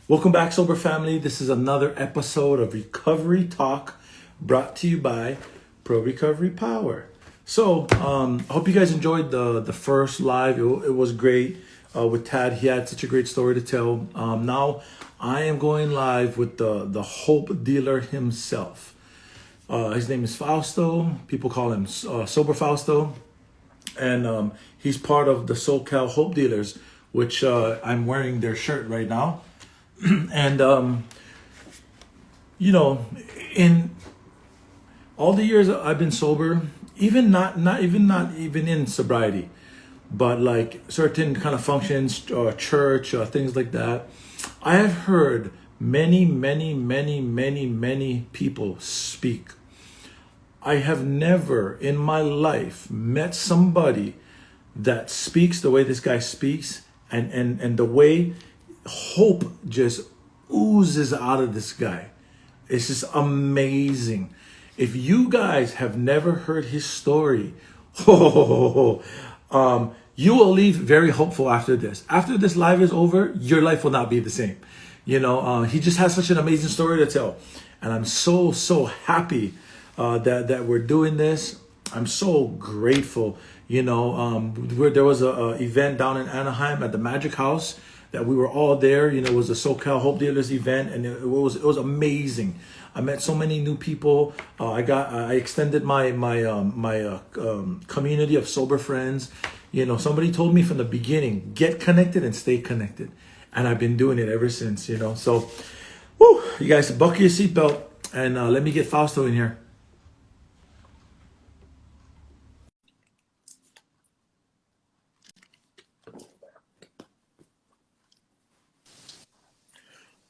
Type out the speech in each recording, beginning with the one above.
Welcome back, Sober Family. This is another episode of Recovery Talk brought to you by Pro Recovery Power. I hope you guys enjoyed the first live. It was great with Tad. He had such a great story to tell. Now I am going live with the hope dealer himself. His name is Fausto. People call him Sober Fausto. And he's part of the SoCal Hope Dealers, which I'm wearing their shirt right now. And in all the years I've been sober, even not even in sobriety, but like certain kind of functions, church, things like that, I have heard many people speak. I have never in my life met somebody that speaks the way this guy speaks, and the way hope just oozes out of this guy. It's just amazing. If you guys have never heard his story, you will leave very hopeful after this. After this live is over, your life will not be the same. He just has such an amazing story to tell, and I'm so happy that we're doing this. I'm so grateful. There was a event down in Anaheim at the Magic House that we were all there. It was a SoCal Hope Dealers event, and it was amazing. I met so many new people. I extended my community of sober friends. Somebody told me from the beginning, get connected and stay connected, and I've been doing it ever since. So, you guys buckle your seatbelt and let me get Fausto in here.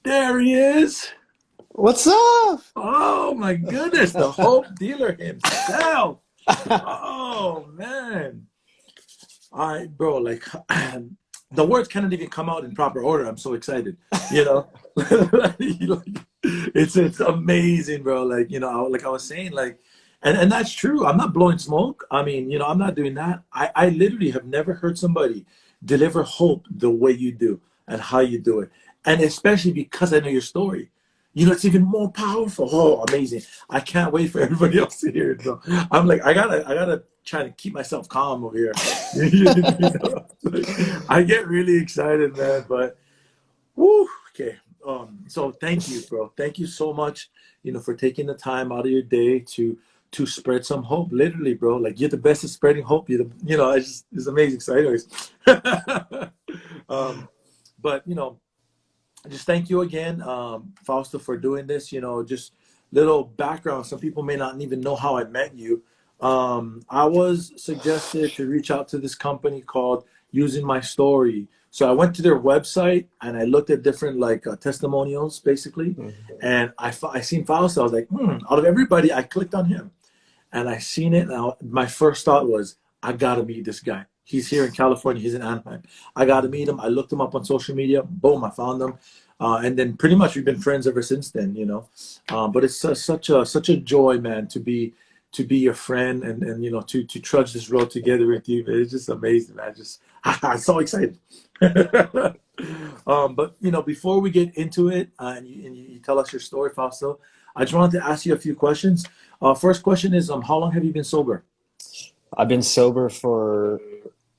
There he is. What's up? Oh my goodness, the Hope Dealer himself. Oh man. All right, bro, like the words cannot even come out in proper order. I'm so excited. It's amazing, bro. Like I was saying, like, and that's true. I'm not blowing smoke. I mean, I'm not doing that. I literally have never heard somebody deliver hope the way you do and how you do it. And especially because I know your story. It's even more powerful. Oh, amazing. I can't wait for everybody else to hear it. So I'm like, I gotta try to keep myself calm over here. I get really excited, man, but okay. So thank you, bro. Thank you so much, for taking the time out of your day to spread some hope. Literally, bro. Like, you're the best at spreading hope. It's amazing. So anyways. But just thank you again, Fausto, for doing this. Just little background. Some people may not even know how I met you. I was suggested to reach out to this company called Using My Story. So I went to their website and I looked at different testimonials, basically. And I seen Fausto. I was like, out of everybody, I clicked on him. And I seen it. And my first thought was, I got to meet this guy. He's here in California. He's in Anaheim. I got to meet him. I looked him up on social media. Boom, I found him. And then pretty much we've been friends ever since then, But it's such a joy, man, to be your friend and to trudge this road together with you. It's just amazing, man. I'm so excited. But before we get into it, and you tell us your story, Fausto, I just wanted to ask you a few questions. First question is, how long have you been sober? I've been sober for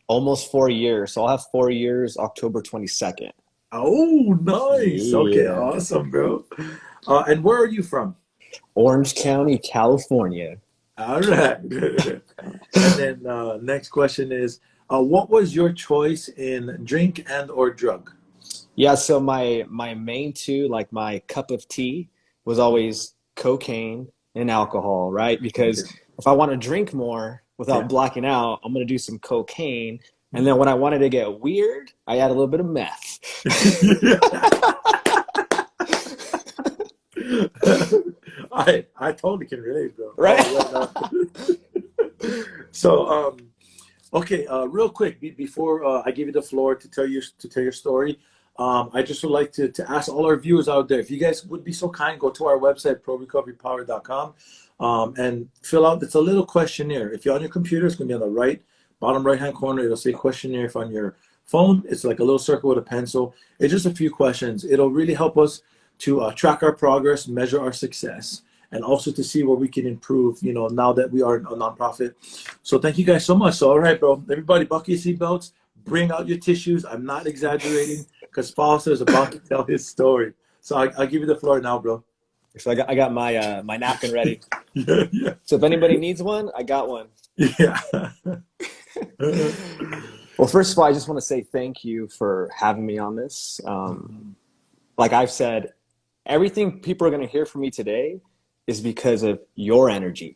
almost 4 years. So I'll have 4 years, October 22nd. Oh, nice. Yeah. Okay, awesome, bro. And where are you from? Orange County, California. All right. And then next question is, what was your choice in drink and or drug? Yeah, so my main two, like my cup of tea, was always cocaine and alcohol, right? Because if I want to drink more without blacking out, I'm going to do some cocaine. And then when I wanted to get weird, I add a little bit of meth. I totally can relate, bro. Right? So, okay, real quick, before I give you the floor to tell your story, I just would like to ask all our viewers out there, if you guys would be so kind, go to our website, prorecoverypower.com, and fill out, it's a little questionnaire. If you're on your computer, it's going to be on the bottom right-hand corner. It'll say questionnaire. If on your phone. It's like a little circle with a pencil. It's just a few questions. It'll really help us to track our progress, measure our success, and also to see where we can improve, now that we are a nonprofit. So thank you guys so much. So, all right, bro, everybody buckle your seatbelts, bring out your tissues. I'm not exaggerating because Foster is about to tell his story. So I'll give you the floor now, bro. So I got my my napkin ready. Yeah, yeah. So if anybody needs one, I got one. Yeah. Well, first of all, I just want to say thank you for having me on this. Like I've said, everything people are going to hear from me today is because of your energy.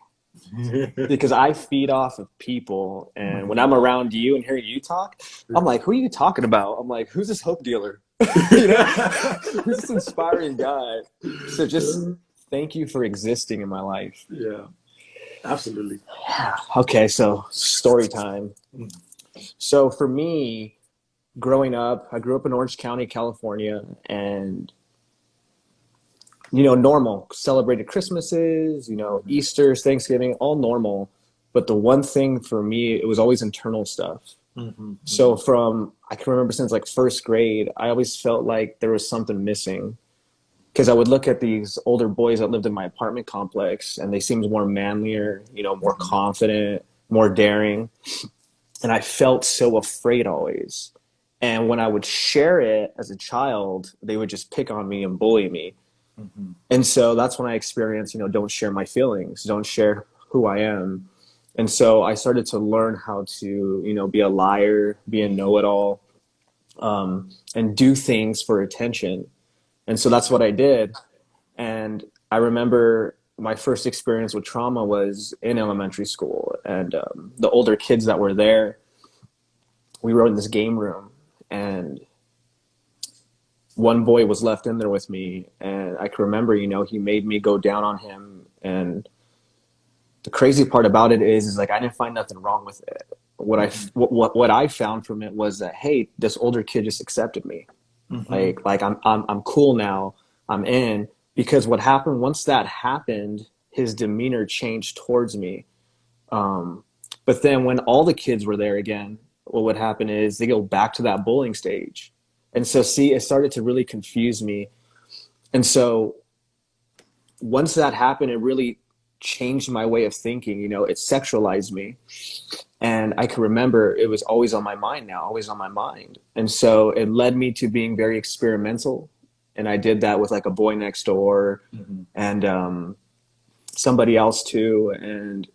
Because I feed off of people, and when I'm around you and hearing you talk, I'm like, who are you talking about? I'm like, who's this hope dealer? Who's this inspiring guy? So just thank you for existing in my life. Yeah, absolutely. Yeah. Okay, so story time. So for me, growing up, I grew up in Orange County, California, and normal. Celebrated Christmases, Easter's, Thanksgiving, all normal. But the one thing for me, it was always internal stuff. So I can remember since like first grade, I always felt like there was something missing. Because I would look at these older boys that lived in my apartment complex, and they seemed more manlier, more confident, more daring. And I felt so afraid always. And when I would share it as a child, they would just pick on me and bully me. And so that's when I experienced, don't share my feelings, don't share who I am. And so I started to learn how to, be a liar, be a know-it-all, and do things for attention. And so that's what I did. And I remember my first experience with trauma was in elementary school. And the older kids that were there, we were in this game room, and one boy was left in there with me, and I can remember, he made me go down on him. And the crazy part about it is like I didn't find nothing wrong with it. What I found from it was that, hey, this older kid just accepted me. Like I'm cool now. I'm in. Because what happened once that happened, his demeanor changed towards me. But then when all the kids were there again, what would happen is they go back to that bullying stage. And so, see, it started to really confuse me. And so once that happened, it really changed my way of thinking. It sexualized me. And I can remember it was always on my mind now, always on my mind. And so it led me to being very experimental. And I did that with like a boy next door and somebody else too. And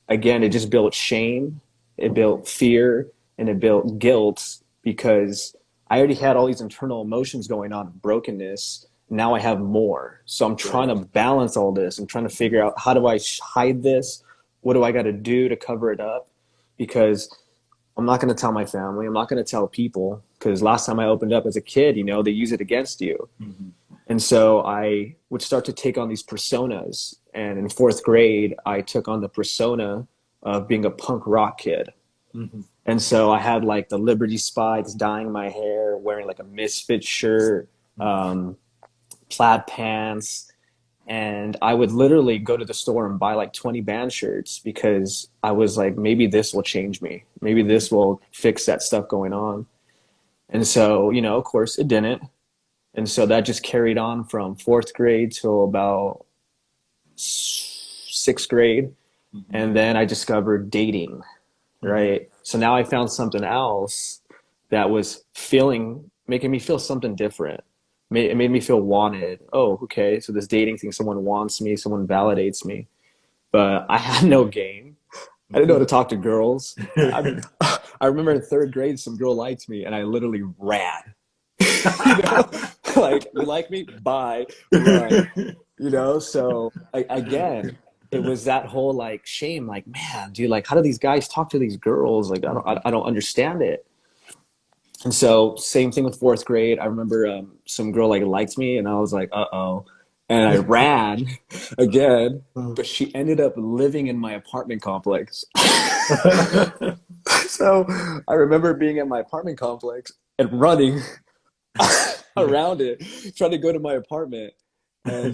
again, it just built shame, it built fear, and it built guilt because I already had all these internal emotions going on of brokenness. Now I have more. So I'm trying to balance all this. I'm trying to figure out, how do I hide this? What do I got to do to cover it up? Because I'm not going to tell my family. I'm not going to tell people, because last time I opened up as a kid, they use it against you. And so I would start to take on these personas. And in fourth grade, I took on the persona of being a punk rock kid. And so I had like the Liberty spikes, dyeing my hair, wearing like a Misfit shirt, plaid pants. And I would literally go to the store and buy like 20 band shirts because I was like, maybe this will change me. Maybe this will fix that stuff going on. And so, of course it didn't. And so that just carried on from fourth grade till about sixth grade. And then I discovered dating, right? So now I found something else that was making me feel something different. It made me feel wanted. Oh, okay. So this dating thing, someone wants me, someone validates me. But I had no game. I didn't know how to talk to girls. I remember in third grade, some girl liked me, and I literally ran. Like, you like me? Bye. Run. So again, it was that whole like shame. Like, man, dude, like, how do these guys talk to these girls? Like, I don't understand it. And so same thing with fourth grade. I remember some girl like liked me, and I was like, uh-oh. And I ran again, but she ended up living in my apartment complex. So I remember being at my apartment complex and running around it, trying to go to my apartment. And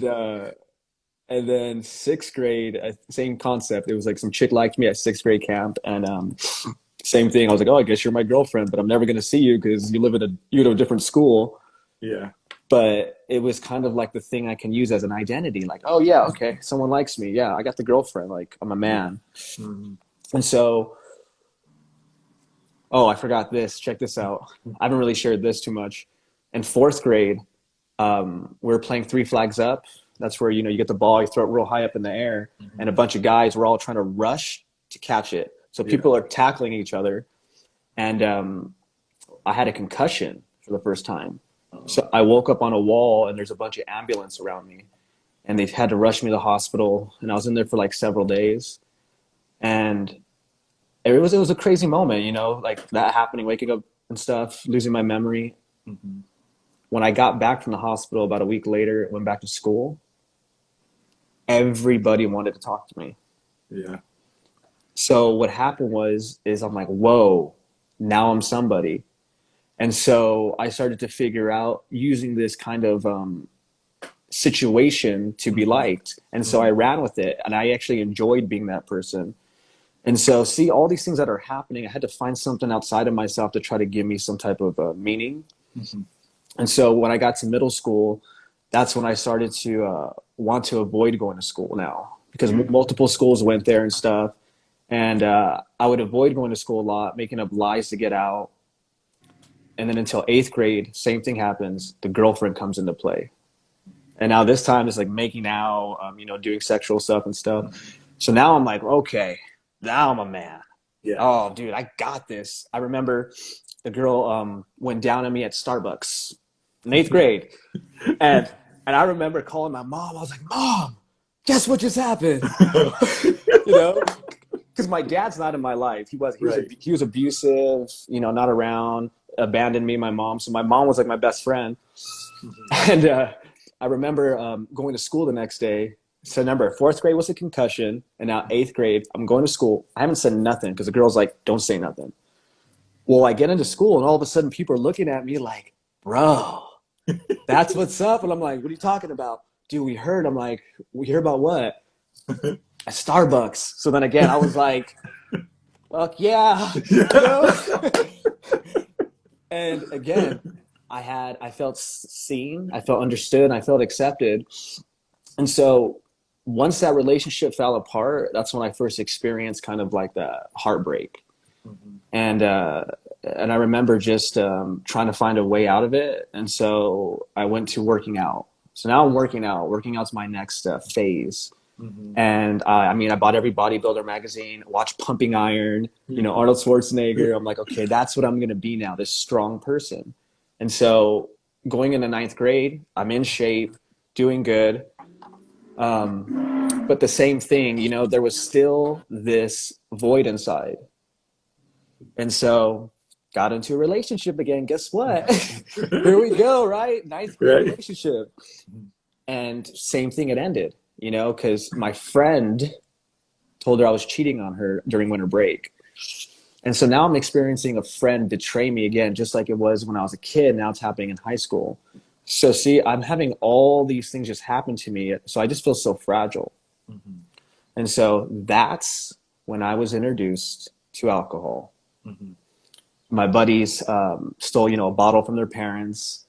then sixth grade, same concept. It was like some chick liked me at sixth grade camp, and Same thing. I was like, oh, I guess you're my girlfriend, but I'm never going to see you because you go to a different school. Yeah. But it was kind of like the thing I can use as an identity. Like, oh yeah, okay, someone likes me. Yeah, I got the girlfriend. Like, I'm a man. Mm-hmm. And so, oh, I forgot this. Check this out. I haven't really shared this too much. In fourth grade, we were playing three flags up. That's where, you get the ball, you throw it real high up in the air, and a bunch of guys were all trying to rush to catch it. So people are tackling each other. And I had a concussion for the first time. So I woke up on a wall and there's a bunch of ambulance around me. And they had to rush me to the hospital. And I was in there for like several days. And it was a crazy moment, like that happening, waking up and stuff, losing my memory. Mm-hmm. When I got back from the hospital about a week later, went back to school, everybody wanted to talk to me. Yeah. So what happened is I'm like, whoa, now I'm somebody. And so I started to figure out using this kind of situation to be liked. And so I ran with it, and I actually enjoyed being that person. And so, see, all these things that are happening, I had to find something outside of myself to try to give me some type of meaning. Mm-hmm. And so when I got to middle school, that's when I started to want to avoid going to school now, because multiple schools went there and stuff. And I would avoid going to school a lot, making up lies to get out. And then until eighth grade, same thing happens. The girlfriend comes into play. And now this time it's like making out, doing sexual stuff and stuff. So now I'm like, okay, now I'm a man. Yeah. Oh, dude, I got this. I remember the girl went down on me at Starbucks in eighth grade. And I remember calling my mom. I was like, Mom, guess what just happened? Because my dad's not in my life. He was abusive, not around, abandoned me, my mom. So my mom was like my best friend. Mm-hmm. And I remember going to school the next day. So remember, fourth grade was a concussion, and now eighth grade, I'm going to school. I haven't said nothing because the girl's like, don't say nothing. Well, I get into school, and all of a sudden people are looking at me like, bro, that's what's up. And I'm like, what are you talking about? Dude, we heard. I'm like, we hear about what? At Starbucks. So then again, I was like, fuck yeah. And again, I felt seen, I felt understood, I felt accepted. And so once that relationship fell apart, that's when I first experienced kind of like that heartbreak. Mm-hmm. And I remember just trying to find a way out of it. And so I went to working out. So now I'm working out. Working out's my next phase. Mm-hmm. And I bought every bodybuilder magazine, watched Pumping Iron, Arnold Schwarzenegger. I'm like, okay, that's what I'm going to be now, this strong person. And so going into ninth grade, I'm in shape, doing good. But the same thing, there was still this void inside. And so got into a relationship again. Guess what? Here we go, right? Ninth grade relationship. And same thing, it ended, because my friend told her I was cheating on her during winter break. And so now I'm experiencing a friend betray me again, just like it was when I was a kid. Now it's happening in high school. So see, I'm having all these things just happen to me. So I just feel so fragile. Mm-hmm. And so that's when I was introduced to alcohol. Mm-hmm. My buddies stole, a bottle from their parents.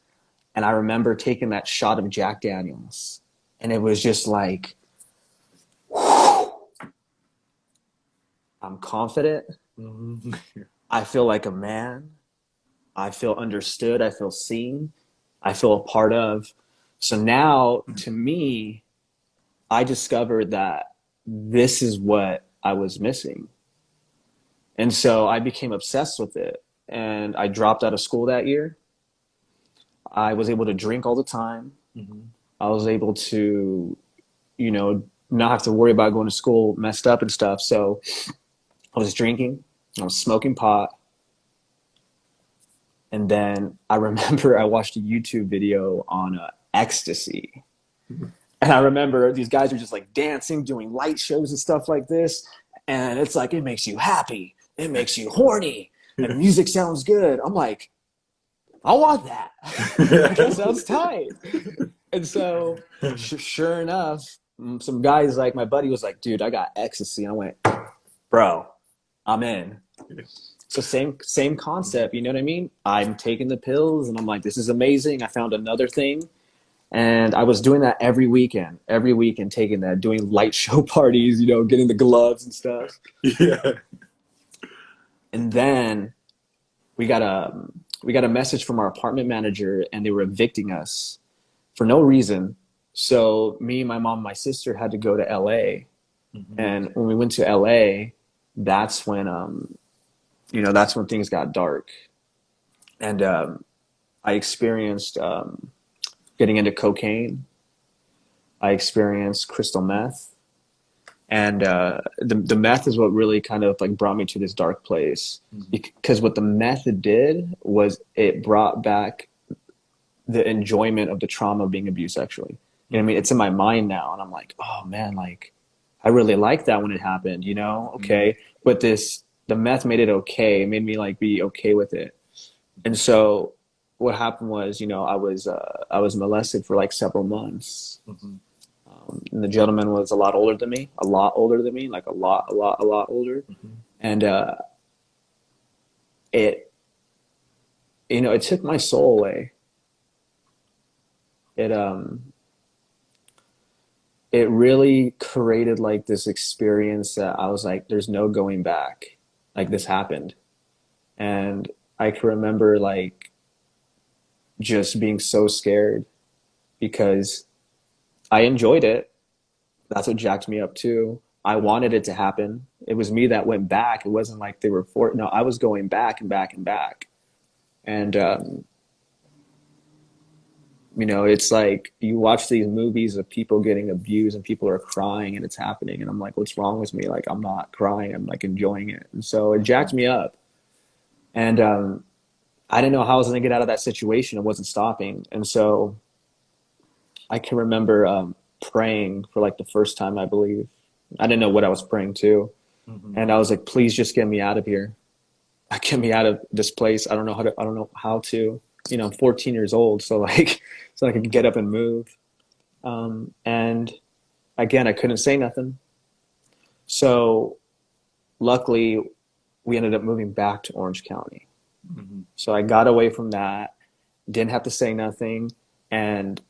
And I remember taking that shot of Jack Daniels. And it was just like, whew, I'm confident. Mm-hmm. I feel like a man. I feel understood. I feel seen. I feel a part of. So now, to me, I discovered that this is what I was missing. And so I became obsessed with it. And I dropped out of school that year. I was able to drink all the time. Mm-hmm. I was able to, not have to worry about going to school messed up and stuff. So I was drinking. I was smoking pot. And then I remember I watched a YouTube video on ecstasy. Mm-hmm. And I remember these guys were just like dancing, doing light shows and stuff like this. And it's like, it makes you happy. It makes you horny. And music sounds good. I'm like, I want that. That sounds tight. And so sure enough, some guys like my buddy was like, dude, I got ecstasy. And I went, bro, I'm in. So same concept, you know what I mean? I'm taking the pills and I'm like, this is amazing. I found another thing. And I was doing that every weekend taking that, doing light show parties, getting the gloves and stuff. Yeah. And then we got a we got a message from our apartment manager and they were evicting us for no reason. So me, my mom, and my sister had to go to LA. Hmm. And when we went to LA, that's when that's when things got dark. And I experienced getting into cocaine. I experienced crystal meth, and the meth is what really kind of like brought me to this dark place. Because what the meth did was it brought back the enjoyment of the trauma of being abused sexually. You know what I mean? It's in my mind now, and I'm like, oh man, like I really liked that when it happened. Hmm. Okay, but the meth made it okay. It made me like be okay with it. And so what happened was, I was molested for like several months. Hmm. And the gentleman was a lot older than me, like a lot older. Hmm. And it, it took my soul away. It it really created like this experience that I was like, there's no going back. Like this happened, and I can remember like just being so scared because I enjoyed it. That's what jacked me up too. I wanted it to happen. It was me that went back. It wasn't like they were no, I was going back and back and back. And it's like you watch these movies of people getting abused and people are crying and it's happening and I'm like, what's wrong with me? Like I'm not crying. I'm like enjoying it. And so it jacked me up. And I didn't know how I was going to get out of that situation. It wasn't stopping. And so I can remember praying for like the first time, I believe. I didn't know what I was praying to. Hmm. And I was like, please just get me out of here. Get me out of this place. I don't know how to, I'm 14 years old. So like, so I could get up and move. And again, I couldn't say nothing. So luckily we ended up moving back to Orange County. Hmm. So I got away from that, didn't have to say nothing. And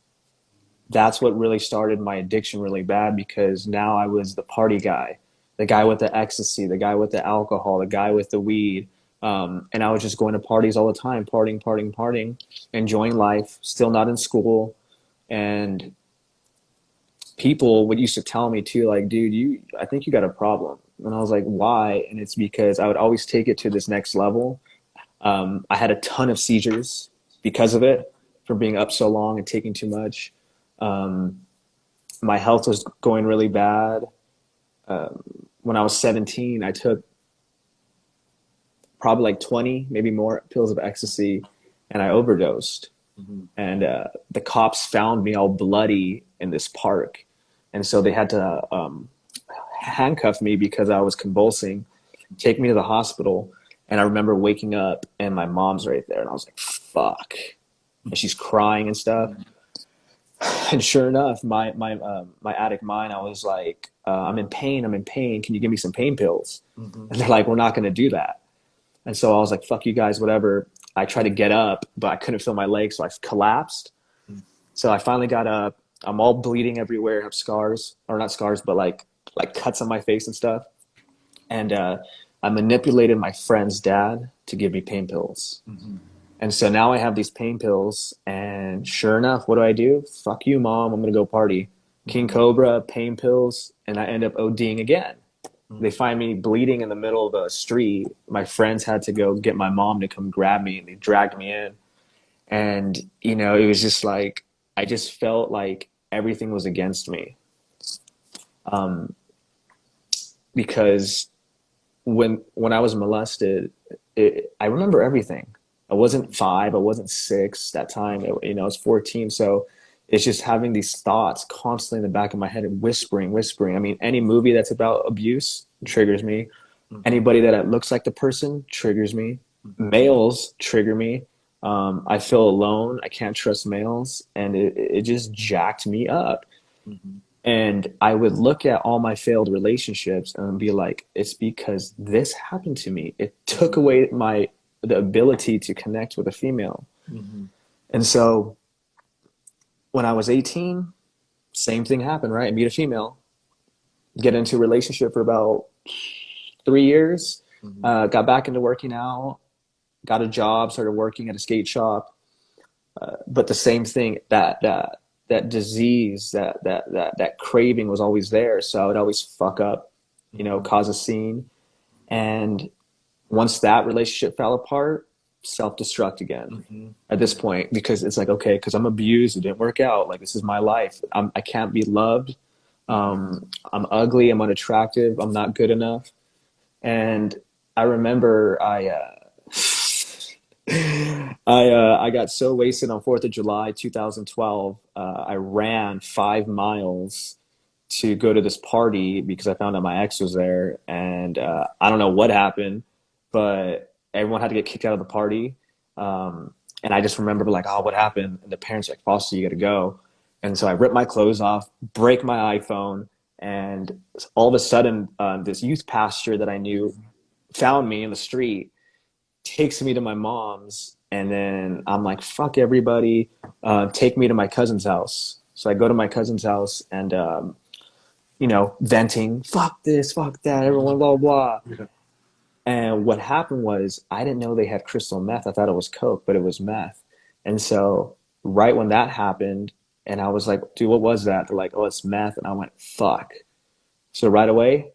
that's what really started my addiction really bad because now I was the party guy, the guy with the ecstasy, the guy with the alcohol, the guy with the weed. And I was just going to parties all the time, partying, enjoying life, still not in school. And people would used to tell me too, like, dude, I think you got a problem. And I was like, why? And it's because I would always take it to this next level. I had a ton of seizures because of it, for being up so long and taking too much. Um, my health was going really bad. When I was 17, I took probably like 20, maybe more pills of ecstasy, and I overdosed. Hmm. And the cops found me all bloody in this park. And so they had to handcuff me because I was convulsing, take me to the hospital. And I remember waking up and my mom's right there. And I was like, fuck. And she's crying and stuff. And sure enough, my addict mind, I was like, I'm in pain. I'm in pain. Can you give me some pain pills? Hmm. And they're like, we're not going to do that. And so I was like, fuck you guys, whatever. I tried to get up, but I couldn't feel my legs. So I collapsed. So I finally got up. I'm all bleeding everywhere. I have scars, or not scars, but like cuts on my face and stuff. And I manipulated my friend's dad to give me pain pills. Hmm. And so now I have these pain pills, and sure enough, what do? Fuck you, mom. I'm gonna go party. King Hmm. Cobra, pain pills, and I end up ODing again. They Hmm. find me bleeding in the middle of a street. My friends had to go get my mom to come grab me, and they dragged me in. And it was just like I just felt like everything was against me, um, because when I was molested, I remember everything. I wasn't 5, I wasn't 6 that time. I was 14. So it's just having these thoughts constantly in the back of my head and whispering. I mean, any movie that's about abuse triggers me. Hmm. Anybody that looks like the person triggers me. Hmm. Males trigger me. I feel alone. I can't trust males, and it just jacked me up. And I would look at all my failed relationships and be like, it's because this happened to me. It took away the ability to connect with a female. Mm-hmm. And so when I was 18, same thing happened, right? I meet a female, get into a relationship for about 3 years, Mm-hmm. got back into working out, got a job, started working at a skate shop. But the same thing, that disease, that craving was always there. So I would always fuck up, cause a scene. And once that relationship fell apart, self-destruct again Mm-hmm. at this point, because it's like, okay, because I'm abused, it didn't work out. Like, this is my life. I can't be loved. I'm ugly. I'm unattractive. I'm not good enough. And I remember I got so wasted on 4th of July 2012. I ran 5 miles to go to this party because I found out my ex was there, and I don't know what happened, but everyone had to get kicked out of the party. And I just remember like, oh, what happened? And the parents were like, Fausto, you got to go. And so I ripped my clothes off, break my iPhone, and all of a sudden, this youth pastor that I knew found me in the street, takes me to my mom's, and then I'm like, fuck everybody, take me to my cousin's house. So I go to my cousin's house and, venting, fuck this, fuck that, everyone, blah, blah. Yeah. And what happened was I didn't know they had crystal meth. I thought it was coke, but it was meth. And so right when that happened, and I was like, dude, what was that? They're like, oh, it's meth. And I went, fuck. So right away,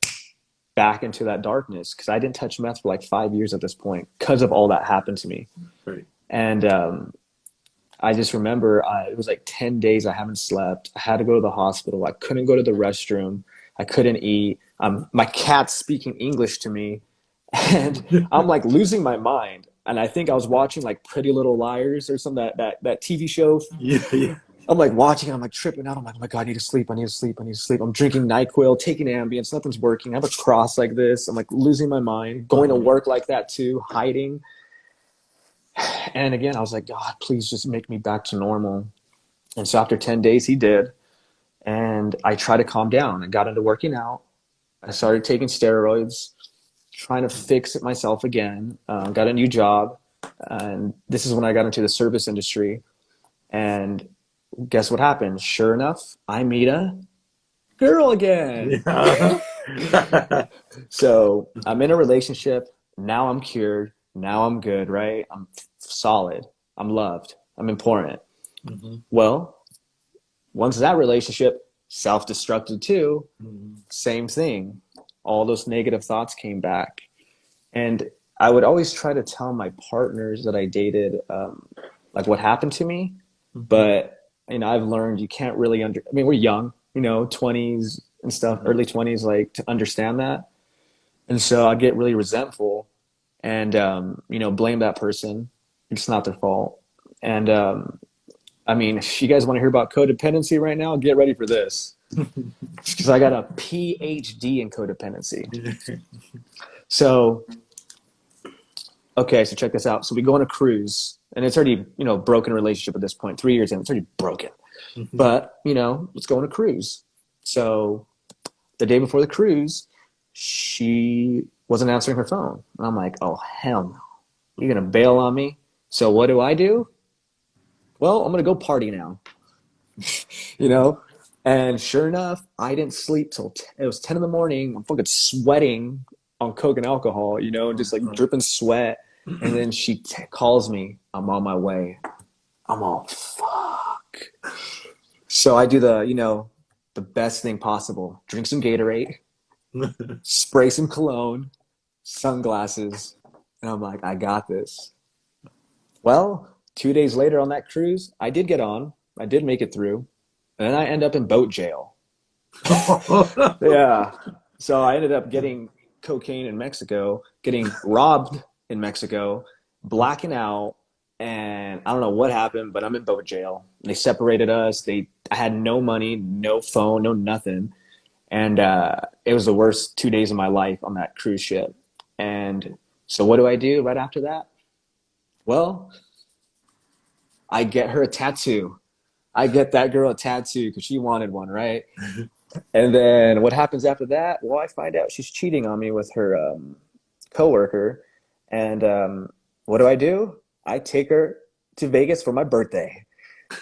back into that darkness, because I didn't touch meth for like 5 years at this point because of all that happened to me. Right. And I just remember it was like 10 days I haven't slept. I had to go to the hospital. I couldn't go to the restroom. I couldn't eat. My cat's speaking English to me. And I'm like losing my mind. And I think I was watching like Pretty Little Liars or some that TV show. Yeah. Yeah. I'm like watching, I'm like tripping out. I'm like, oh my God, I need to sleep. I need to sleep. I need to sleep. I'm drinking NyQuil, taking Ambien. Nothing's working. I have a cross like this. I'm like losing my mind, going to work like that too, hiding. And again, I was like, God, please just make me back to normal. And so after 10 days, he did. And I tried to calm down. I got into working out. I started taking steroids, trying to fix it myself again. Got a new job. And this is when I got into the service industry. And guess what happened? Sure enough, I meet a girl again. Yeah. So I'm in a relationship. Now I'm cured. Now I'm good, right? I'm solid. I'm loved. I'm important. Mm-hmm. Well, once that relationship self-destructed too, Mm-hmm. same thing. All those negative thoughts came back. And I would always try to tell my partners that I dated, like what happened to me. But, I've learned you can't really we're young, 20s and stuff, early 20s, like to understand that. And so I get really resentful and, blame that person. It's not their fault. And, if you guys want to hear about codependency right now, get ready for this. Because I got a PhD in codependency. So, okay, so check this out. So we go on a cruise, and it's already, broken relationship at this point. 3 years in, it's already broken. Mm-hmm. But, let's go on a cruise. So the day before the cruise, she wasn't answering her phone. And I'm like, oh, hell no. You're going to bail on me? So what do? Well, I'm going to go party now. And sure enough, I didn't sleep till it was 10 in the morning. I'm fucking sweating on coke and alcohol, just like dripping sweat. And then she calls me. I'm on my way. I'm all, fuck. So I do the best thing possible. Drink some Gatorade, spray some cologne, sunglasses. And I'm like, I got this. Well, 2 days later on that cruise, I did get on. I did make it through. And then I end up in boat jail. Yeah. So I ended up getting cocaine in Mexico, getting robbed in Mexico, blacking out, and I don't know what happened, but I'm in boat jail. They separated us. I had no money, no phone, no nothing. And it was the worst 2 days of my life on that cruise ship. And so what do I do right after that? Well, I get her a tattoo. I get that girl a tattoo because she wanted one, right? And then what happens after that? Well, I find out she's cheating on me with her coworker. And what do? I take her to Vegas for my birthday.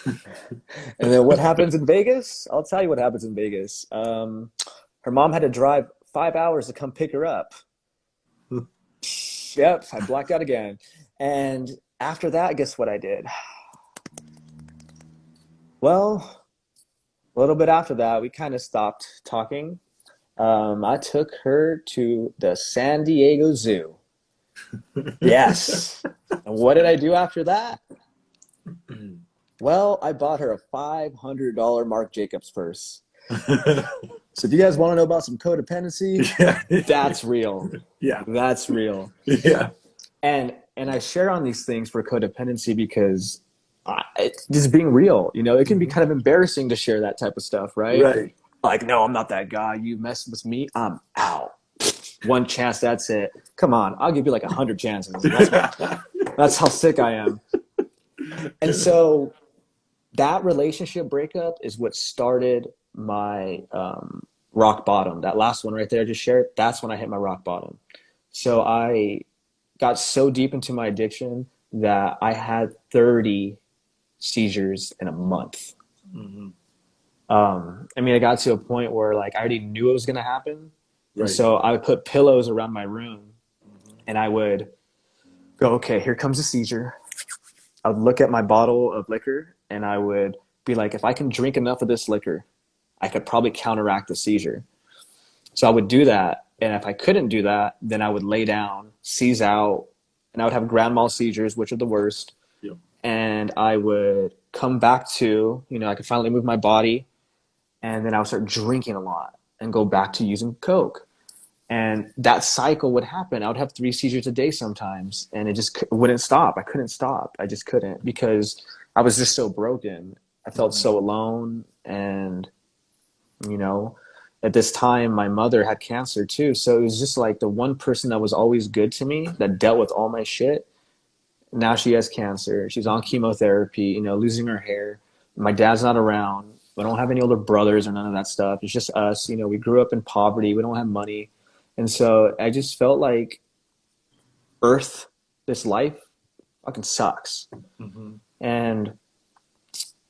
And then what happens in Vegas? I'll tell you what happens in Vegas. Her mom had to drive 5 hours to come pick her up. Yep, I blacked out again. And after that, guess what I did? Well, a little bit after that, we kind of stopped talking. I took her to the San Diego Zoo. Yes. And what did I do after that? Well, I bought her a $500 Marc Jacobs purse. So if you guys want to know about some codependency, that's real. Yeah. That's real. Yeah. And I share on these things for codependency because it's just being real. You know, it can be kind of embarrassing to share that type of stuff, right? Right. Like, no, I'm not that guy. You mess with me, I'm out. One chance, that's it. Come on, I'll give you like 100 chances. That's how sick I am. And so that relationship breakup is what started my rock bottom. That last one right there I just shared, that's when I hit my rock bottom. So I got so deep into my addiction that I had 30 seizures in a month. Mm-hmm. I mean, I got to a point where like I already knew it was going to happen. Right. And so I would put pillows around my room Mm-hmm. and I would go, okay, here comes a seizure. I would look at my bottle of liquor and I would be like, if I can drink enough of this liquor, I could probably counteract the seizure. So I would do that. And if I couldn't do that, then I would lay down, seize out, and I would have grand mal seizures, which are the worst. Yep. And I would come back to, you know, I could finally move my body. And then I would start drinking a lot and go back to using Coke. And that cycle would happen. I would have 3 seizures a day sometimes, and it just wouldn't stop. I couldn't stop. I just couldn't because I was just so broken. I felt so alone. And, you know, at this time, my mother had cancer too. So it was just like the one person that was always good to me that dealt with all my shit. Now she has cancer. She's on chemotherapy, you know, losing her hair. My dad's not around. I don't have any older brothers or none of that stuff. It's just us. You know, we grew up in poverty. We don't have money. And so I just felt like Earth, this life, fucking sucks. Mm-hmm. And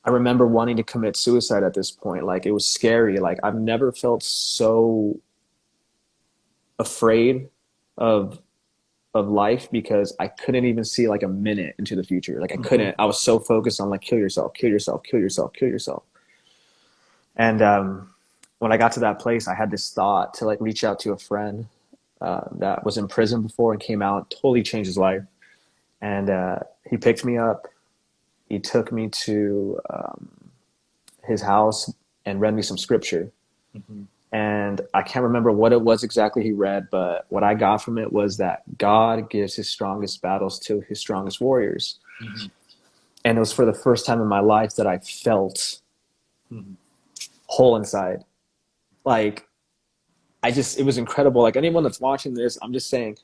I remember wanting to commit suicide at this point. Like, it was scary. Like, I've never felt so afraid of life because I couldn't even see like a minute into the future. Like, I couldn't. I was so focused on like, kill yourself, kill yourself, kill yourself, kill yourself. And when I got to that place, I had this thought to like reach out to a friend that was in prison before and came out, totally changed his life. And he picked me up. He took me to his house and read me some scripture. Mm-hmm. And I can't remember what it was exactly he read, but what I got from it was that God gives his strongest battles to his strongest warriors. Mm-hmm. And it was for the first time in my life that I felt whole inside. Like, it was incredible. Like, anyone that's watching this, I'm just saying,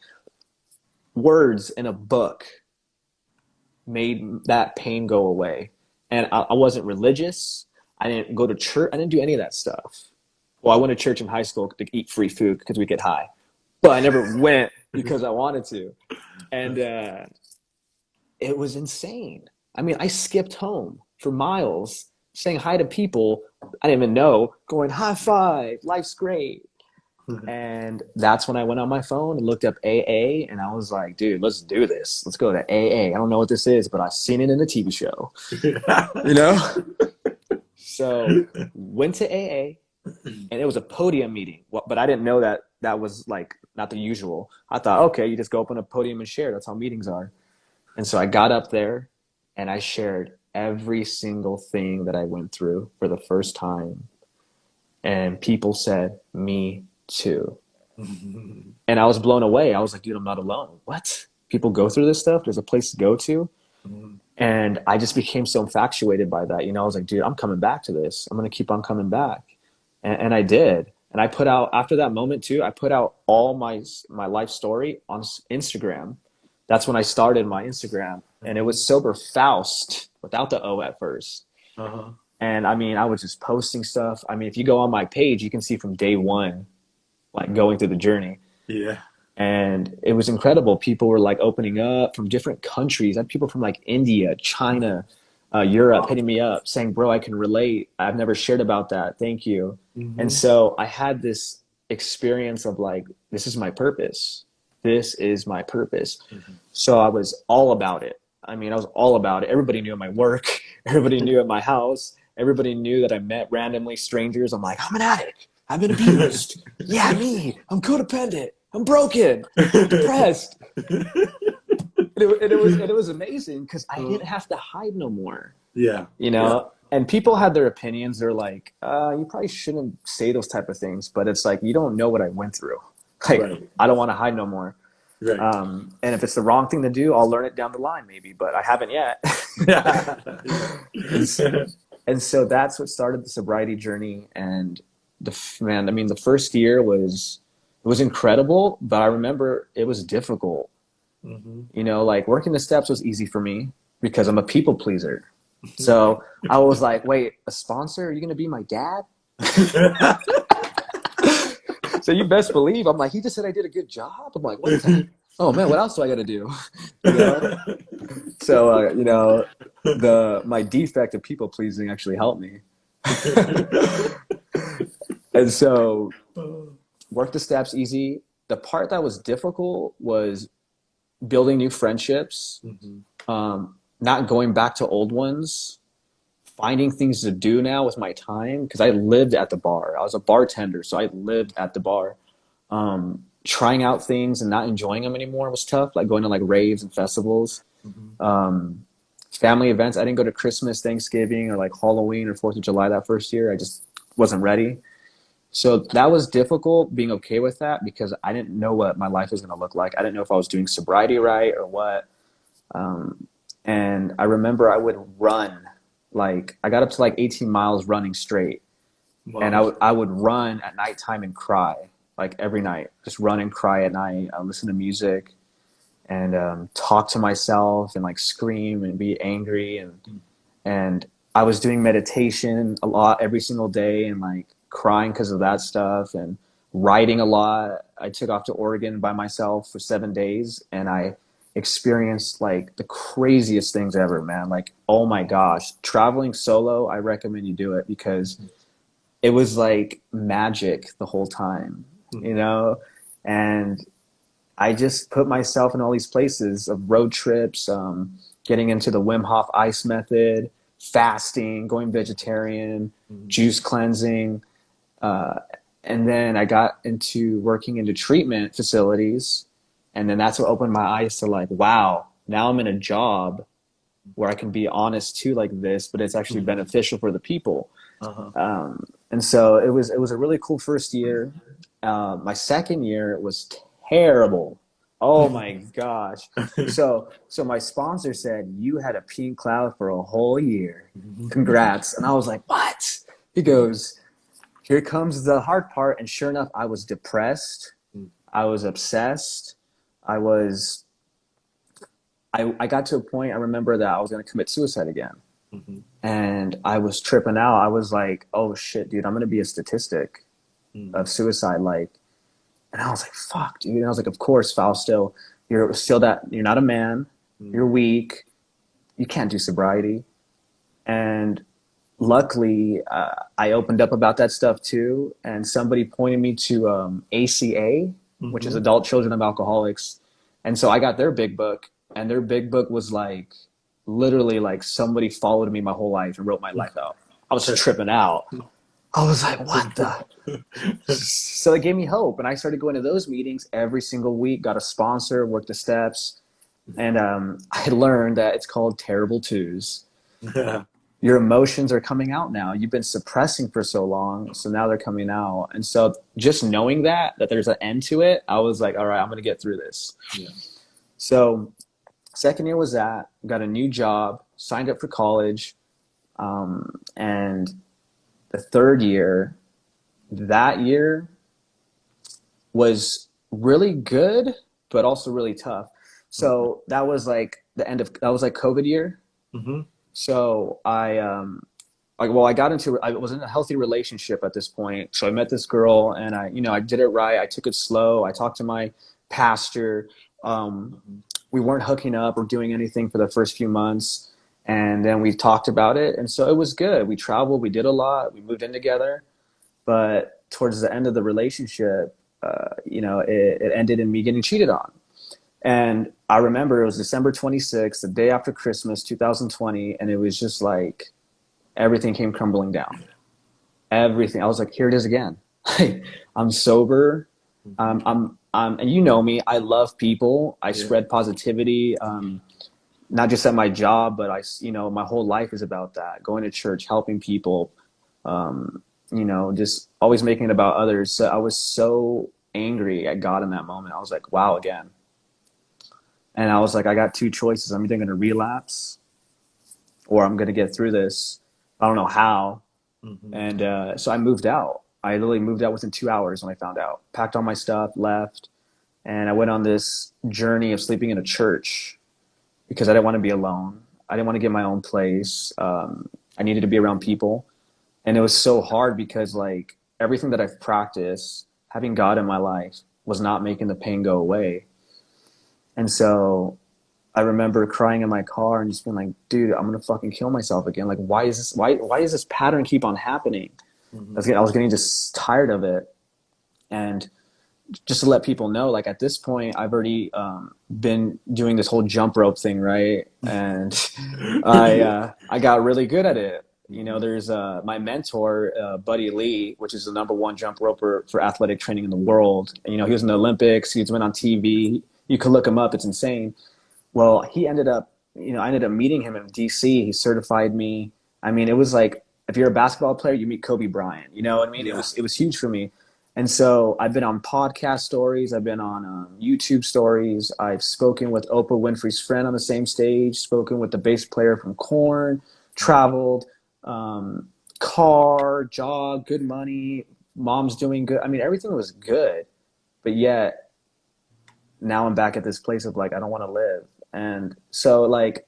words in a book made that pain go away. And I wasn't religious. I didn't go to church. I didn't do any of that stuff. Well, I went to church in high school to eat free food because we get high. But I never went because I wanted to. And it was insane. I mean, I skipped home for miles, saying hi to people I didn't even know, going, high five, life's great. And that's when I went on my phone and looked up AA, and I was like, dude, let's do this. Let's go to AA. I don't know what this is, but I've seen it in a TV show. You know? So went to AA, and it was a podium meeting. But I didn't know that was like not the usual. I thought, okay, you just go up on a podium and share. That's how meetings are. And so I got up there, and I shared every single thing that I went through for the first time. And people said, me too. And I was blown away. I was like, dude, I'm not alone. What? People go through this stuff? There's a place to go to? And I just became so infatuated by that. You know, I was like, dude, I'm coming back to this. I'm going to keep on coming back. And I did. And I put out, after that moment too, I put out all my life story on Instagram. That's when I started my Instagram. And it was Sober Faust without the O at first. And I mean, I was just posting stuff. I mean, if you go on my page, you can see from day one, like going through the journey. Yeah. And it was incredible. People were like opening up from different countries. I had people from like India, China, Europe hitting me up saying, bro, I can relate. I've never shared about that. Thank you. And Mm-hmm. so I had this experience of like, this is my purpose. This is my purpose. So I was all about it. I mean, I was all about it. Everybody knew at my work. Everybody knew at my house. Everybody knew that I met randomly strangers. I'm like, I'm an addict. I've been abused. Yeah, me. I'm codependent. I'm broken. I'm depressed. And it was amazing because I didn't have to hide no more, Yeah. you Yeah. know? And people had their opinions. They're like, you probably shouldn't say those type of things. But it's like, you don't know what I went through. Like, Right. I don't want to hide no more. Right. And if it's the wrong thing to do, I'll learn it down the line maybe, but I haven't yet. and, and so that's what started the sobriety journey. And man, I mean, the first year was incredible, but I remember it was difficult. Mm-hmm. You know, like working the steps was easy for me because I'm a people pleaser. So I was like, wait, a sponsor? Are you going to be my dad? So you best believe I'm like, he just said I did a good job. I'm like, what the? Oh man, what else do I got to do? You know? So the my defect of people pleasing actually helped me. And so work the steps easy. The part that was difficult was building new friendships, not going back to old ones, finding things to do now with my time because I lived at the bar. I was a bartender, so I lived at the bar. Trying out things and not enjoying them anymore was tough, like going to like raves and festivals. Family events. I didn't go to Christmas, Thanksgiving, or like Halloween or 4th of July that first year. I just wasn't ready. So that was difficult being okay with that because I didn't know what my life was going to look like. I didn't know if I was doing sobriety right or what. And I remember I would run, like I got up to like 18 miles running straight. And Wow. I would run at nighttime and cry, like every night, just run and cry at night. I listen to music and talk to myself and like scream and be angry. And I was doing meditation a lot every single day and like crying because of that stuff and writing a lot. I took off to Oregon by myself for 7 days and I experienced like the craziest things ever, man. Like, oh my gosh, traveling solo, I recommend you do it because it was like magic the whole time, you know? And I just put myself in all these places of road trips, getting into the Wim Hof ice method, fasting, going vegetarian, juice cleansing. And then I got into working into treatment facilities. And then that's what opened my eyes to like, wow, now I'm in a job where I can be honest too like this, but it's actually beneficial for the people. And so it was a really cool first year. My second year was terrible. Oh my gosh. So my sponsor said, you had a pink cloud for a whole year. Congrats. And I was like, what? He goes, here comes the hard part. And sure enough, I was depressed. I was obsessed. I got to a point, I remember that I was going to commit suicide again. And I was tripping out. I was like, oh shit, dude, I'm going to be a statistic of suicide. Like, and I was like, fuck, dude. And I was like, of course, Fausto, you're not a man. You're weak. You can't do sobriety. And luckily, I opened up about that stuff too. And somebody pointed me to ACA, which is Adult Children of Alcoholics. And so I got their big book. And their big book was like, literally like somebody followed me my whole life and wrote my life out. I was tripping out. I was like, what the? So it gave me hope. And I started going to those meetings every single week, got a sponsor, worked the steps. And I learned that it's called terrible twos. Your emotions are coming out now. You've been suppressing for so long. So now they're coming out. And so just knowing that there's an end to it, I was like, all right, I'm going to get through this. Yeah. So second year was that, got a new job, signed up for college. And the third year, that year was really good, but also really tough. So that was like that was like COVID year. So I like, well, I was in a healthy relationship at this point. So I met this girl and I did it right. I took it slow. I talked to my pastor. Um, Mhm. we weren't hooking up or doing anything for the first few months. And then we talked about it. And so it was good. We traveled, we did a lot, we moved in together. But towards the end of the relationship, it ended in me getting cheated on. And I remember it was December 26th, the day after Christmas, 2020. And it was just like everything came crumbling down. Everything. I was like, here it is again. I'm sober. Mhm. And you know me, I love people. I Yeah. spread positivity. Not just at my job, but my whole life is about that. Going to church, helping people, just always making it about others. So I was so angry at God in that moment. I was like, wow, again. And I was like, I got two choices. I'm either going to relapse or I'm going to get through this. I don't know how. Mhm. And so I moved out. I literally moved out within 2 hours when I found out. Packed all my stuff, left, and I went on this journey of sleeping in a church because I didn't want to be alone. I didn't want to get my own place. I needed to be around people. And it was so hard because like everything that I've practiced, having God in my life was not making the pain go away. And so I remember crying in my car and just being like, dude, I'm gonna fucking kill myself again. Like why does this pattern keep on happening? Mhm. I was getting just tired of it. And just to let people know, like at this point, I've already been doing this whole jump rope thing, right? And I got really good at it. Mhm. There's my mentor, Buddy Lee, which is the number one jump roper for athletic training in the world. And, he was in the Olympics. He's been on TV. You could look him up. It's insane. Well, I ended up meeting him in DC. He certified me. I mean, it was like if you're a basketball player, you meet Kobe Bryant. You know what I mean? Yeah. It was huge for me. And so I've been on podcast stories. I've been on YouTube stories. I've spoken with Oprah Winfrey's friend on the same stage. Spoken with the bass player from Korn. Mhm. Traveled, um, car, job, good money. Mom's doing good. I mean, everything was good. But yet now I'm back at this place of like I don't want to live. And so like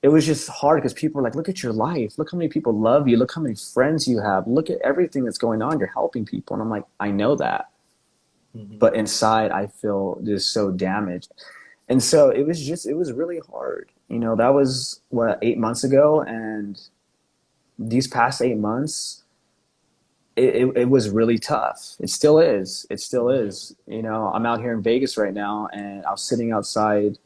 it was just hard because people were like, look at your life. Look how many people love you. Look how many friends you have. Look at everything that's going on. You're helping people. And I'm like, I know that. Mhm. But inside, I feel just so damaged. And so it was really hard. That was what, 8 months ago. And these past 8 months, it was really tough. It still is. It still Mhm. is. I'm out here in Vegas right now and I was sitting outside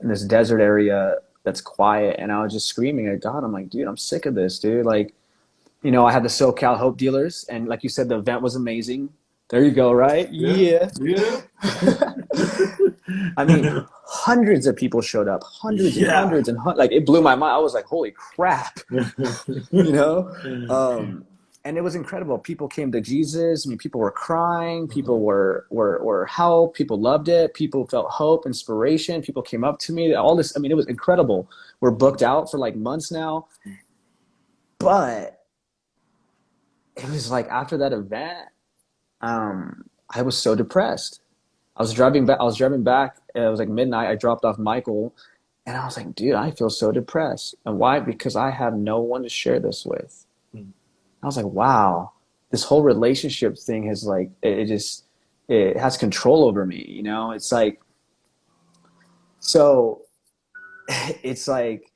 in this desert area that's quiet and I was just screaming at God. I'm like, dude, I'm sick of this, dude. Like, I had the SoCal Hope Dealers and like you said, the event was amazing. There you go, right? Yeah. Yeah. Yeah. I mean, hundreds of people showed up, hundreds and Yeah. hundreds and like it blew my mind. I was like, holy crap, you know? Um, and it was incredible. People came to Jesus. I mean, people were crying. People Mhm. were helped. People loved it. People felt hope, inspiration. People came up to me. All this. I mean, it was incredible. We're booked out for like months now. But it was like after that event, I was so depressed. I was driving back. I was driving back. It was like midnight. I dropped off Michael, and I was like, dude, I feel so depressed. And why? Because I have no one to share this with. Mhm. I was like, wow, this whole relationship thing has like it has control over me. It's like so it's like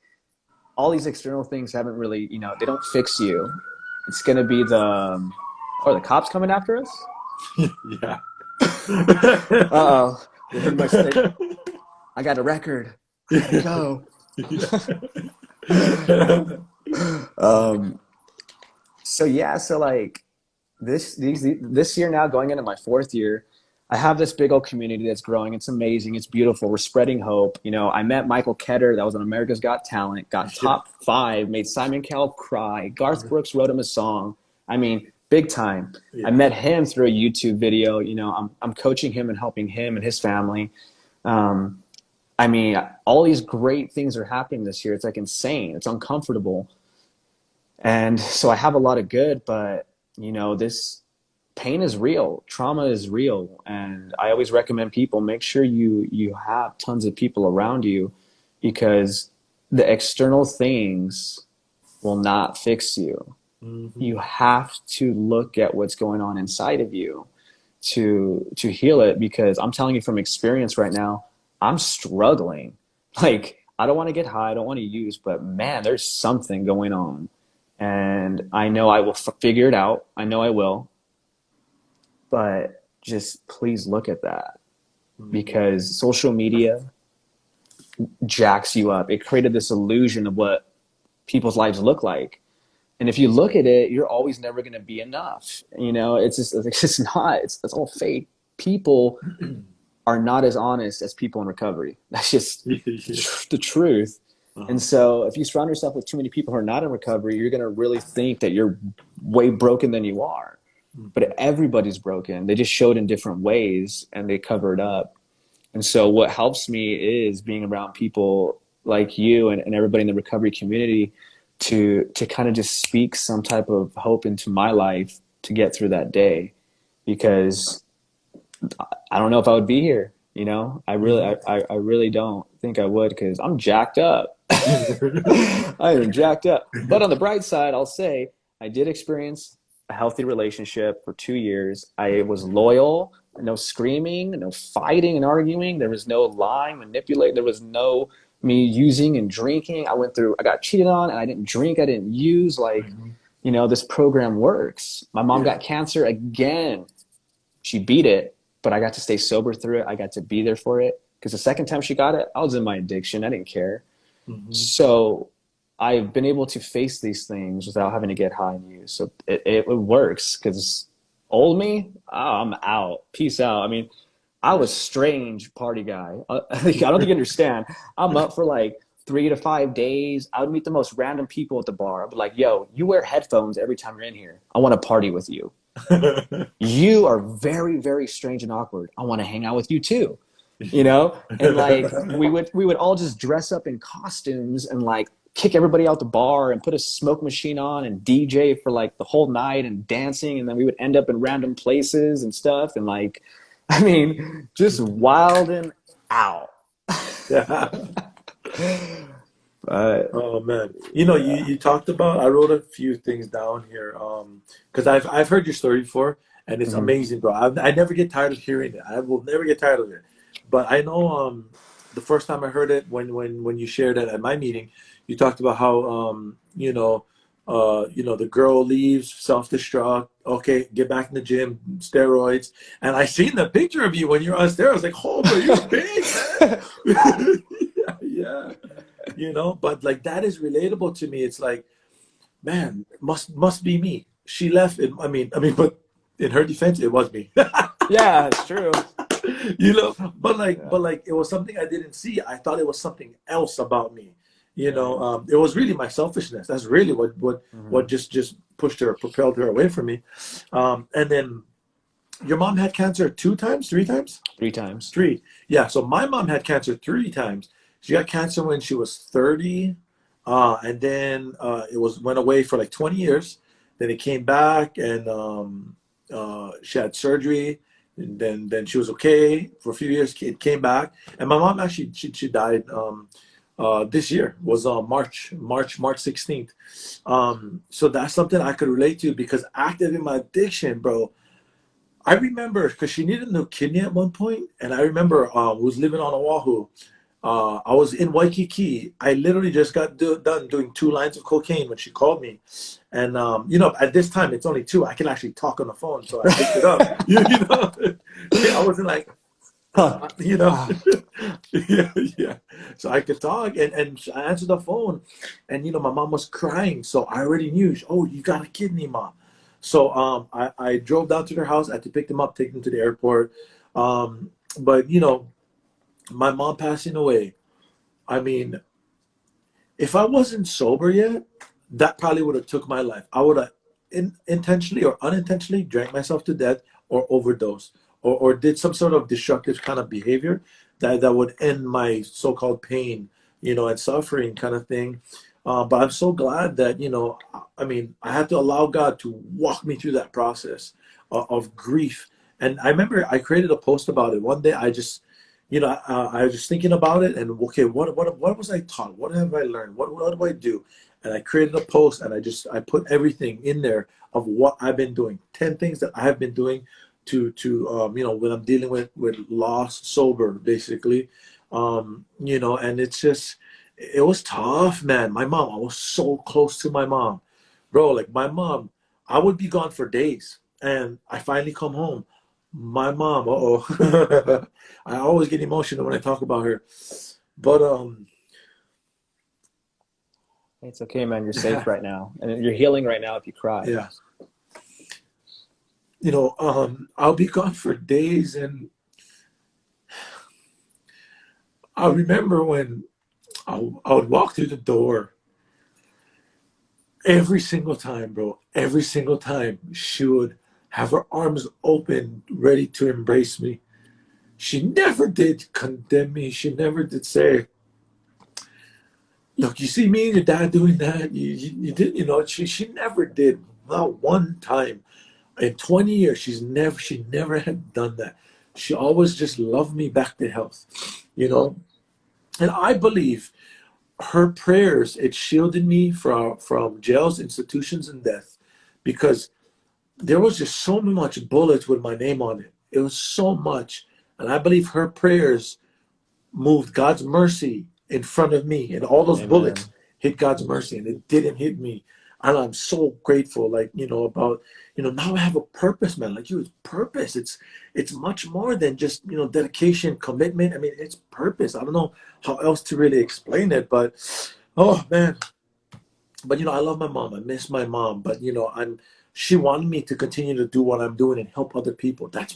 all these external things haven't really they don't fix you. It's gonna be are the cops coming after us? Yeah. Uh-oh, they hit my stick. I got a record. I gotta go. um so yeah, so like this year now going into my fourth year, I have this big old community that's growing. It's amazing. It's beautiful. We're spreading hope. I met Michael Ketter. That was on America's Got Talent. Got Yeah. top five. Made Simon Cowell cry. Garth Brooks wrote him a song. I mean, big time. I Yeah. met him through a YouTube video. I'm coaching him and helping him and his family. Um, I mean, all these great things are happening this year. It's like insane. It's uncomfortable. And so I have a lot of good, but this pain is real, trauma is real, and I always recommend people make sure you have tons of people around you because the external things will not fix you. Mm-hmm. You have to look at what's going on inside of you to heal it, because I'm telling you from experience right now, I'm struggling. Like, I don't want to get high, I don't want to use, but man, there's something going on. And I know I will figure it out. I know I will. But just please look at that, Mm-hmm. because social media jacks you up. It created this illusion of what people's lives look like. And if you look at it, you're always never going to be enough. It's just not, it's all fake. People are not as honest as people in recovery. That's just Yeah. the truth. And Uh-huh. so if you surround yourself with too many people who are not in recovery, you're going to really think that you're way broken than you are. Mm-hmm. But everybody's broken. They just showed in different ways and they cover it up. And so what helps me is being around people like you and everybody in the recovery community to kind of just speak some type of hope into my life to get through that day. Because I don't know if I would be here. I really don't think I would, because I'm jacked up. Mm-hmm. I am jacked up. But on the bright side, I'll say I did experience a healthy relationship for 2 years. I was loyal, no screaming, no fighting and arguing. There was no lying, manipulating. There was no me using and drinking. I got cheated on, and I didn't drink. I didn't use. This program works. My mom Yeah. got cancer again. She beat it, but I got to stay sober through it. I got to be there for it, because the second time she got it, I was in my addiction. I didn't care. Mm-hmm. So I've been able to face these things without having to get high and use. So it works, because old me, oh, I'm out. Peace out. I mean, I Yeah. was strange party guy. I don't think you understand. I'm up for like 3 to 5 days. I would meet the most random people at the bar. I'd be like, yo, you wear headphones every time you're in here. I want to party with you. You are very, very strange and awkward. I want to hang out with you too. And like we would all just dress up in costumes and like kick everybody out the bar and put a smoke machine on and DJ for like the whole night and dancing, and then we would end up in random places and stuff, and like, I mean, just wilding out. Yeah. But Oh man, yeah. you talked about. I wrote a few things down here, because I've heard your story before, and it's Mhm. amazing, bro. I never get tired of hearing it. I will never get tired of it. But I know, the first time I heard it, when you shared it at my meeting, you talked about how, the girl leaves, self-destruct. Okay, get back in the gym, steroids, and I seen the picture of you when you're on steroids. Like, oh, bro, you're big, man. Yeah, yeah. But like that is relatable to me. It's like, man, must be me. She left it. But in her defense, it was me. Yeah, it's true. But like it was something I didn't see. I thought it was something else about me. Right. It was really my selfishness. That's really what Hmm. just pushed her, propelled her away from me. And then your mom had cancer 2 times, 3 times. 3 times. Three. Yeah. So my mom had cancer 3 times. She got cancer when she was 30. And then it went away for like 20 years. Then it came back, and she had surgery. And then she was okay for a few years. It came back. And my mom actually, she died, this year, was March 16th. So that's something I could relate to, because active in my addiction, bro. I remember because she needed a new kidney at one point, and I remember, was living on Oahu. I was in Waikiki. I literally just got done doing 2 lines of cocaine when she called me, and at this time it's only two. I can actually talk on the phone, so I picked it up. I wasn't like, Huh. you know, Ah. yeah, yeah. So I could talk, and I answered the phone, and my mom was crying, so I already knew. Oh, you got a kidney, mom. So I drove down to their house. I had to pick them up, take them to the airport. But my mom passing away. I mean, if I wasn't sober yet, that probably would have took my life. I would have intentionally or unintentionally drank myself to death, or overdosed, or did some sort of destructive kind of behavior that would end my so-called pain, and suffering kind of thing. But I'm so glad that, I had to allow God to walk me through that process of grief. And I remember I created a post about it. One day I just, I was just thinking about it, and okay, what was I taught? What have I learned? What do I do? and I created a post, and I put everything in there of what I've been doing, 10 things that I have been doing to when I'm dealing with loss, sober, basically, and it's just it was tough, man. My mom, I was so close to my mom, bro. Like my mom, I would be gone for days, and I finally come home. My mom, I always get emotional when I talk about her, but It's okay, man. You're safe right now, and you're healing right now if you cry. yeah, I'll be gone for days, and I remember when I would walk through the door every single time, bro. Every single time she would have her arms open, ready to embrace me. She never did condemn me. She never did say, "Look, you see me and your dad doing that. You did, She never did. Not one time in 20 years. She never had done that. She always just loved me back to health, you know. And I believe her prayers, it shielded me from jails, institutions, and death, because there was just so much bullets with my name on it. It was so much, and I believe her prayers moved God's mercy in front of me, and all those bullets Amen. hit God's mercy, and it didn't hit me. And I'm so grateful, like, about, now I have a purpose, man. Like, it's purpose. It's much more than just, dedication, commitment. I mean, it's purpose. I don't know how else to really explain it, but oh man. But I love my mom. I miss my mom. But she wanted me to continue to do what I'm doing and help other people. That's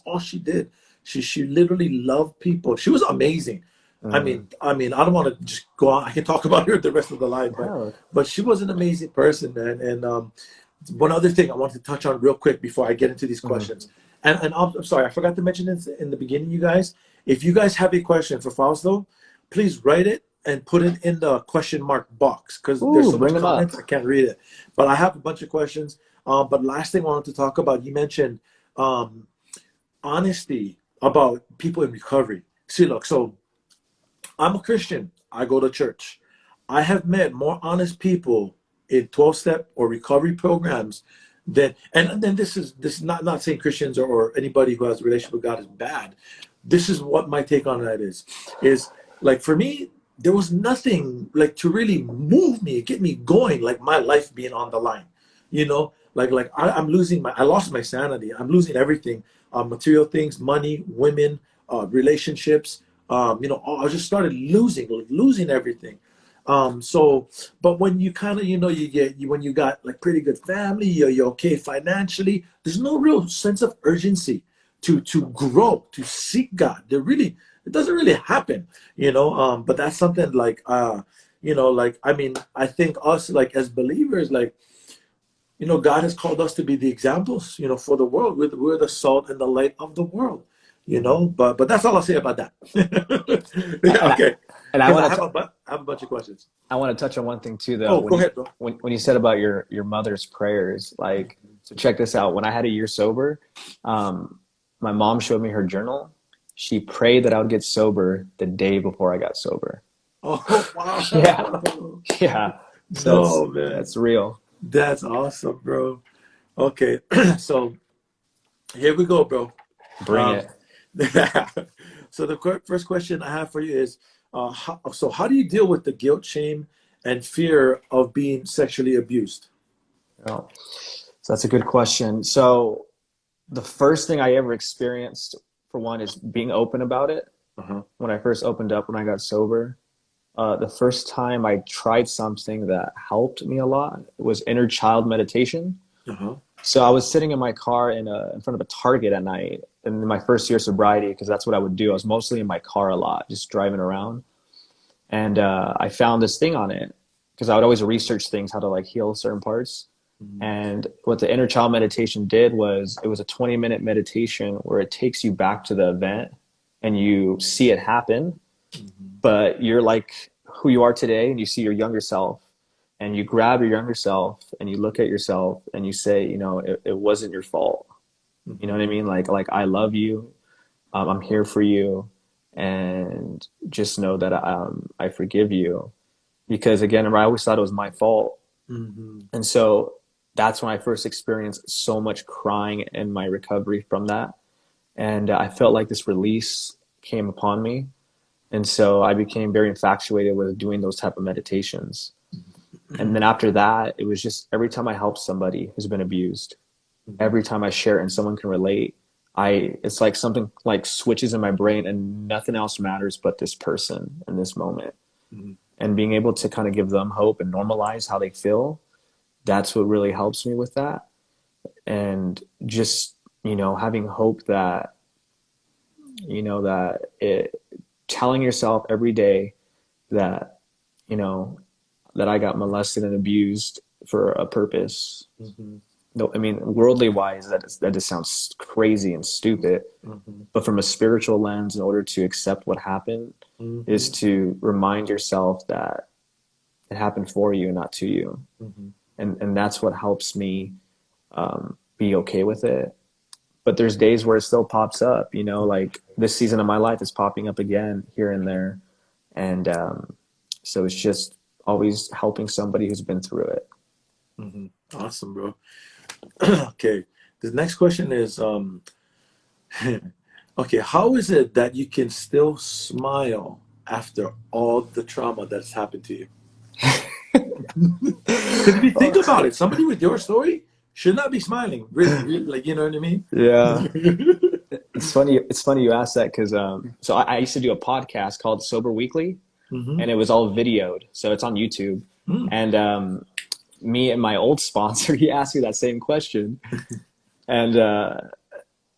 all she did. She literally loved people. She was amazing. I Mm. mean, I mean, I don't want to just go on. I can talk about her the rest of the life, but Yeah. but she was an amazing person, man. And one other thing I wanted to touch on real quick before I get into these Mhm. questions. And I'm sorry, I forgot to mention this in the beginning, you guys. If you guys have a question for Fausto, please write it and put it in the question mark box, because there's Ooh, so bring much them up. comments I can't read it. But I have a bunch of questions. But last thing I wanted to talk about, you mentioned um, honesty about people in recovery. See, look, so I'm a Christian. I go to church. I have met more honest people in 12-step or recovery programs than, and then this is not saying Christians or anybody who has a relationship with God is bad. This is what my take on that is like, for me, there was nothing like to really move me, get me going, like my life being on the line. I lost my sanity. I'm losing everything, material things, money, women, relationships. I just started losing everything. So, but when you kind of, when you got like pretty good family, you're okay financially, there's no real sense of urgency to grow, to seek God. It doesn't really happen, but that's something like, like, I mean, I think us, like, as believers, like, God has called us to be the examples, for the world. We're the salt and the light of the world, But that's all I'll say about that. Yeah, And I, okay. and I Because want to I have a bunch of questions. I want to touch on one thing too, though. Oh, go ahead, bro. When you said about your mother's prayers, like, so check this out. When I had a year sober, um, my mom showed me her journal. She prayed that I would get sober the day before I got sober. Oh, Yeah, wow. yeah. So No, man. that's real. That's awesome, bro. Okay, so here we go, bro. Bring Um, it. so the first question I have for you is, how do you deal with the guilt, shame, and fear of being sexually abused? Oh, so that's a good question. So the first thing I ever experienced, for one, is being open about it. Uh-huh. When I first opened up when I got sober, the first time I tried something that helped me a lot was inner child meditation. Uh-huh. So I was sitting in my car in front of a Target at night in my first year of sobriety, because that's what I would do. I was mostly in my car a lot, just driving around. And I found this thing on it because I would always research things, how to like heal certain parts. Mhm. And what the inner child meditation did was it was a 20-minute meditation where it takes you back to the event and you see it happen, Mhm. but you're like who you are today and you see your younger self and you grab your younger self and you look at yourself and you say, it wasn't your fault. You know Mhm. what I mean? Like I love you. I'm here for you. And just know that I forgive you. because again, I always thought it was my fault. Mm-hmm. And so that's when I first experienced so much crying in my recovery from that. And I felt like this release came upon me. And so I became very infatuated with doing those type of meditations. And then after that, it was just every time I help somebody who's been abused, Mm-hmm. every time I share it and someone can relate, it's like something like switches in my brain and nothing else matters but this person in this moment. Mm-hmm. And being able to kind of give them hope and normalize how they feel, that's what really helps me with that. And just, having hope that, that telling yourself every day that, you know, that I got molested and abused for a purpose. Mm-hmm. No, I mean, worldly wise, that just sounds crazy and stupid. Mm-hmm. But from a spiritual lens, in order to accept what happened, is Mm-hmm. to remind yourself that it happened for you, not to you. Mm-hmm. And that's what helps me be okay with it. But there's days where it still pops up, like this season of my life is popping up again here and there. And so it's just always helping somebody who's been through it. Mm-hmm. Awesome, bro. Okay. The next question is, okay, how is it that you can still smile after all the trauma that's happened to you? Because if you think about it, somebody with your story should not be smiling. Really, really, like, you know what I mean? Yeah, it's funny. It's funny you asked that because so I used to do a podcast called Sober Weekly, Mm-hmm. and it was all videoed, so it's on YouTube. Mm. And me and my old sponsor, he asked me that same question, and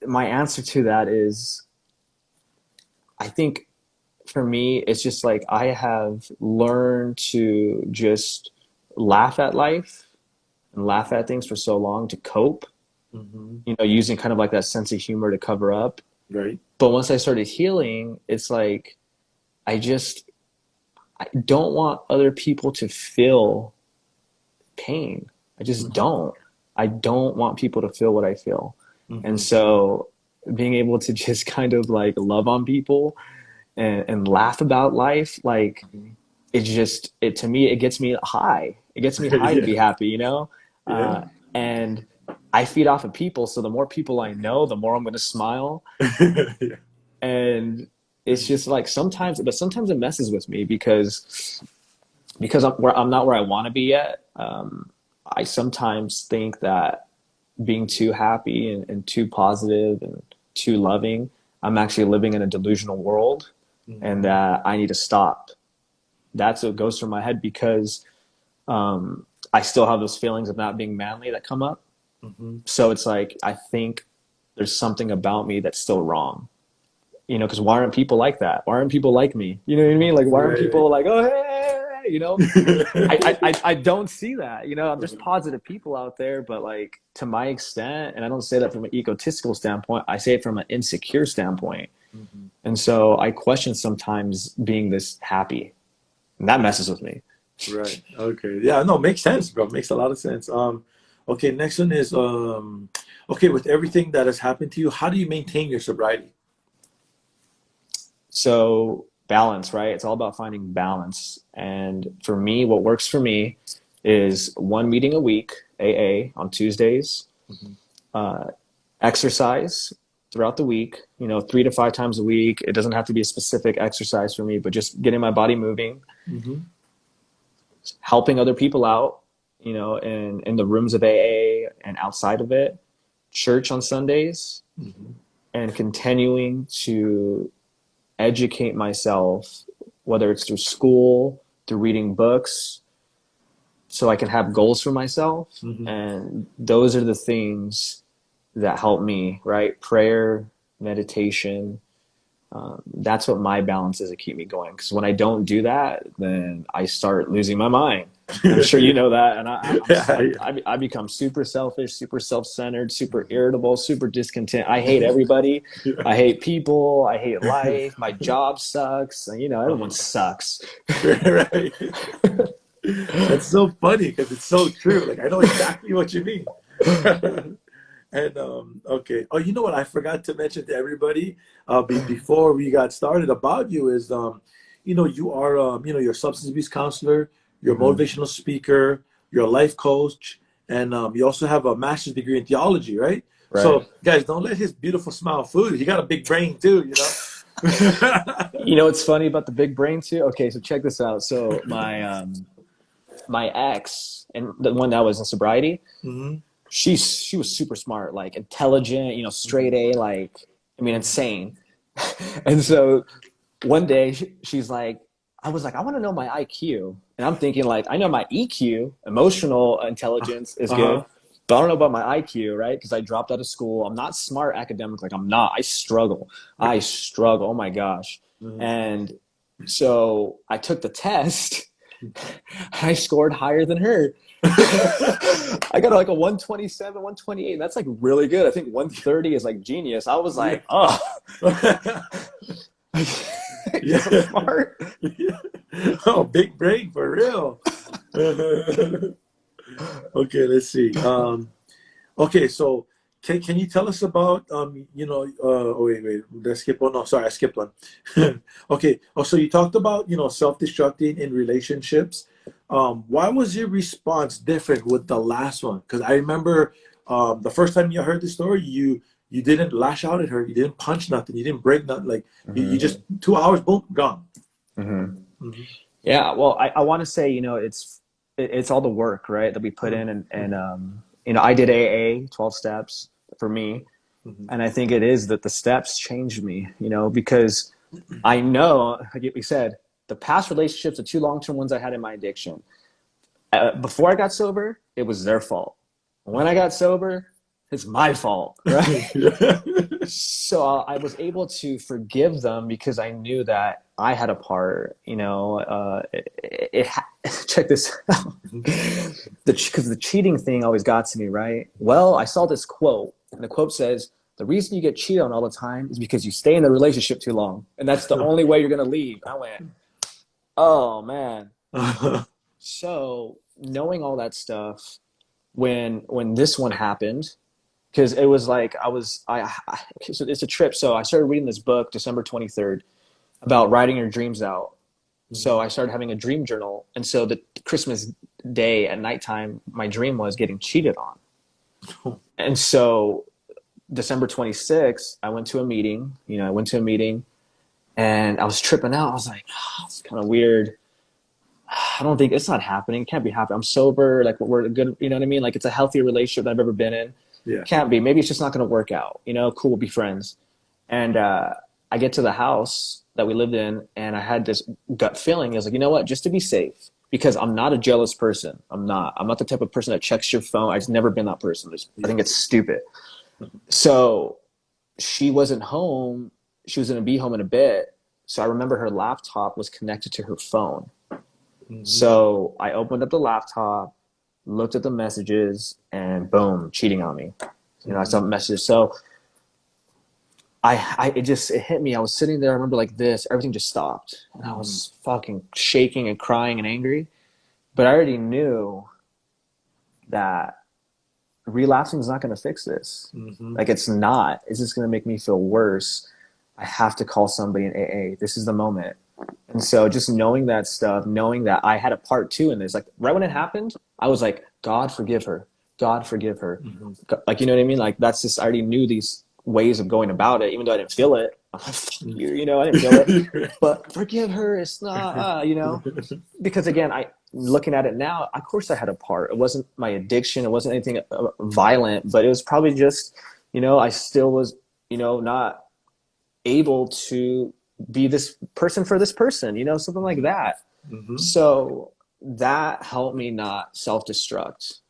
my answer to that is, I think for me, it's just like I have learned to just laugh at life and laugh at things for so long to cope, Mm-hmm. using kind of like that sense of humor to cover up. Right. But once I started healing, it's like I just I don't want other people to feel pain. I just Mm-hmm. don't. I don't want people to feel what I feel. And Mm-hmm. so being able to just kind of like love on people and laugh about life, like it to me, it gets me high. It gets me high to Yeah. be happy. Yeah. And I feed off of people. So the more people I know, the more I'm going to smile. Yeah. And it's just like sometimes it messes with me because I'm not where I want to be yet. I sometimes think that being too happy and too positive and too loving, I'm actually living in a delusional world, and Mm-hmm. that I need to stop. That's what goes through my head because I still have those feelings of not being manly that come up. Mm-hmm. So it's like I think there's something about me that's still wrong. Because why aren't people like that? Why aren't people like me? You know what I mean? Like, why aren't Right. people like, oh, hey, I don't see that. There's positive people out there, but like to my extent, and I don't say that from an egotistical standpoint, I say it from an insecure standpoint. Mhm. And so I question sometimes being this happy, and that messes with me. Right. Okay. Yeah, no, makes sense, bro. Makes a lot of sense. Okay, next one is okay, with everything that has happened to you, how do you maintain your sobriety? So balance, right? It's all about finding balance. And for me, what works for me is one meeting a week, AA on Tuesdays, Mhm. uh, exercise throughout the week, 3 to 5 times a week. It doesn't have to be a specific exercise for me, but just getting my body moving, Mhm. helping other people out, in the rooms of AA and outside of it, church on Sundays, Mhm. and continuing to educate myself, whether it's through school, through reading books, so I can have goals for myself. Mhm. And those are the things that help me, right? Prayer, meditation. That's what my balance is to keep me going. Because when I don't do that, then I start losing my mind. I'm sure you know that, and Yeah, yeah. I become super selfish, super self-centered, super irritable, super discontent. I hate everybody. Yeah. I hate people. I hate life. My job sucks. And, everyone Uh-huh. sucks. Right. That's so funny because it's so true. Like I know exactly what you mean. And okay. Oh, you know what I forgot to mention to everybody before we got started about you is you are you're a substance abuse counselor. you're a motivational speaker, you're a life coach, and you also have a master's degree in theology, right? Right. So, guys, don't let his beautiful smile fool you. He got a big brain too, you know. You know what's funny about the big brain too? Okay, so check this out. So my ex, and the one that was in sobriety, Hmm. she was super smart, like intelligent, you know, straight A, like I mean, insane. And so one day she's like, I was like, I want to know my IQ, and I'm thinking like, I know my EQ, emotional intelligence is good, Uh-huh. but I don't know about my IQ, right? Because I dropped out of school. I'm not smart academically. Like I'm not. I struggle. I struggle. Oh my gosh. Mhm. And so I took the test. I scored higher than her. I got like a 127, 128. That's like really good. I think 130 is like genius. I was Yeah. like, oh, you're so Yeah. smart. Yeah. Oh, big brain for real. Okay, let's see. Okay, so can you tell us about oh wait, let's skip one. No, sorry, I skipped one. Okay. Oh, so you talked about, self-destructing in relationships. Why was your response different with the last one? Because I remember the first time you heard the story, you didn't lash out at her, you didn't punch nothing, you didn't break nothing, like you Mm-hmm. just 2 hours, boom, gone. Mm-hmm. Hmm. Yeah, well, I want to say, you know, it's all the work, right, that we put in, and you know, I did AA 12 steps for me, Hmm. and I think it is that the steps changed me, you know, because I know, like you said, the past relationships, the two long-term ones I had in my addiction, before I got sober, it was their fault. When I got sober, it's my fault, right? So I was able to forgive them because I knew that I had a part. You know, check this out. Because the cheating thing always got to me, right? Well, I saw this quote, and the quote says, "The reason you get cheated on all the time is because you stay in the relationship too long, and that's the only way you're gonna leave." I went, "Oh man." So knowing all that stuff, when this one happened, because it was like I so it's a trip. So I started reading this book December 23rd about writing your dreams out. So I started having a dream journal, and so the Christmas day at nighttime, my dream was getting cheated on. And so December 26th, I went to a meeting. You know, I went to a meeting, and I was tripping out. I was like, oh, it's kind of weird. I don't think it's not happening. It can't be happening. I'm sober. Like we're good. You know what I mean? Like it's a healthier relationship that I've ever been in. Yeah. Can't be. Maybe it's just not going to work out. You know, cool. We'll be friends. And I get to the house that we lived in, and I had this gut feeling. I was like, you know what? Just to be safe, because I'm not a jealous person. I'm not. I'm not the type of person that checks your phone. I've never been that person. I Yeah. think it's stupid. So she wasn't home. She was going to be home in a bit. So I remember her laptop was connected to her phone. Hmm. So I opened up the laptop, looked at the messages, and boom, cheating on me. You know, I Hmm. saw messages. So it hit me. I was sitting there. I remember like this. Everything just stopped, and I Hmm. was fucking shaking and crying and angry. But I already knew that relapsing is not going to fix this. Hmm. Like it's not. It's just going to make me feel worse. I have to call somebody in AA. This is the moment. And so just knowing that stuff, knowing that I had a part two in this, like right when it happened, I was like, God forgive her. God forgive her. Hmm. Like, you know what I mean? Like that's just, I already knew these ways of going about it, even though I didn't feel it. I'm like, fuck you, you know, I didn't feel it. But forgive her. It's not, you know, because again, looking at it now, of course I had a part. It wasn't my addiction. It wasn't anything violent, but it was probably just, you know, I still was, you know, not able to be this person for this person, you know, something like that. Hmm. So that helped me not self-destruct.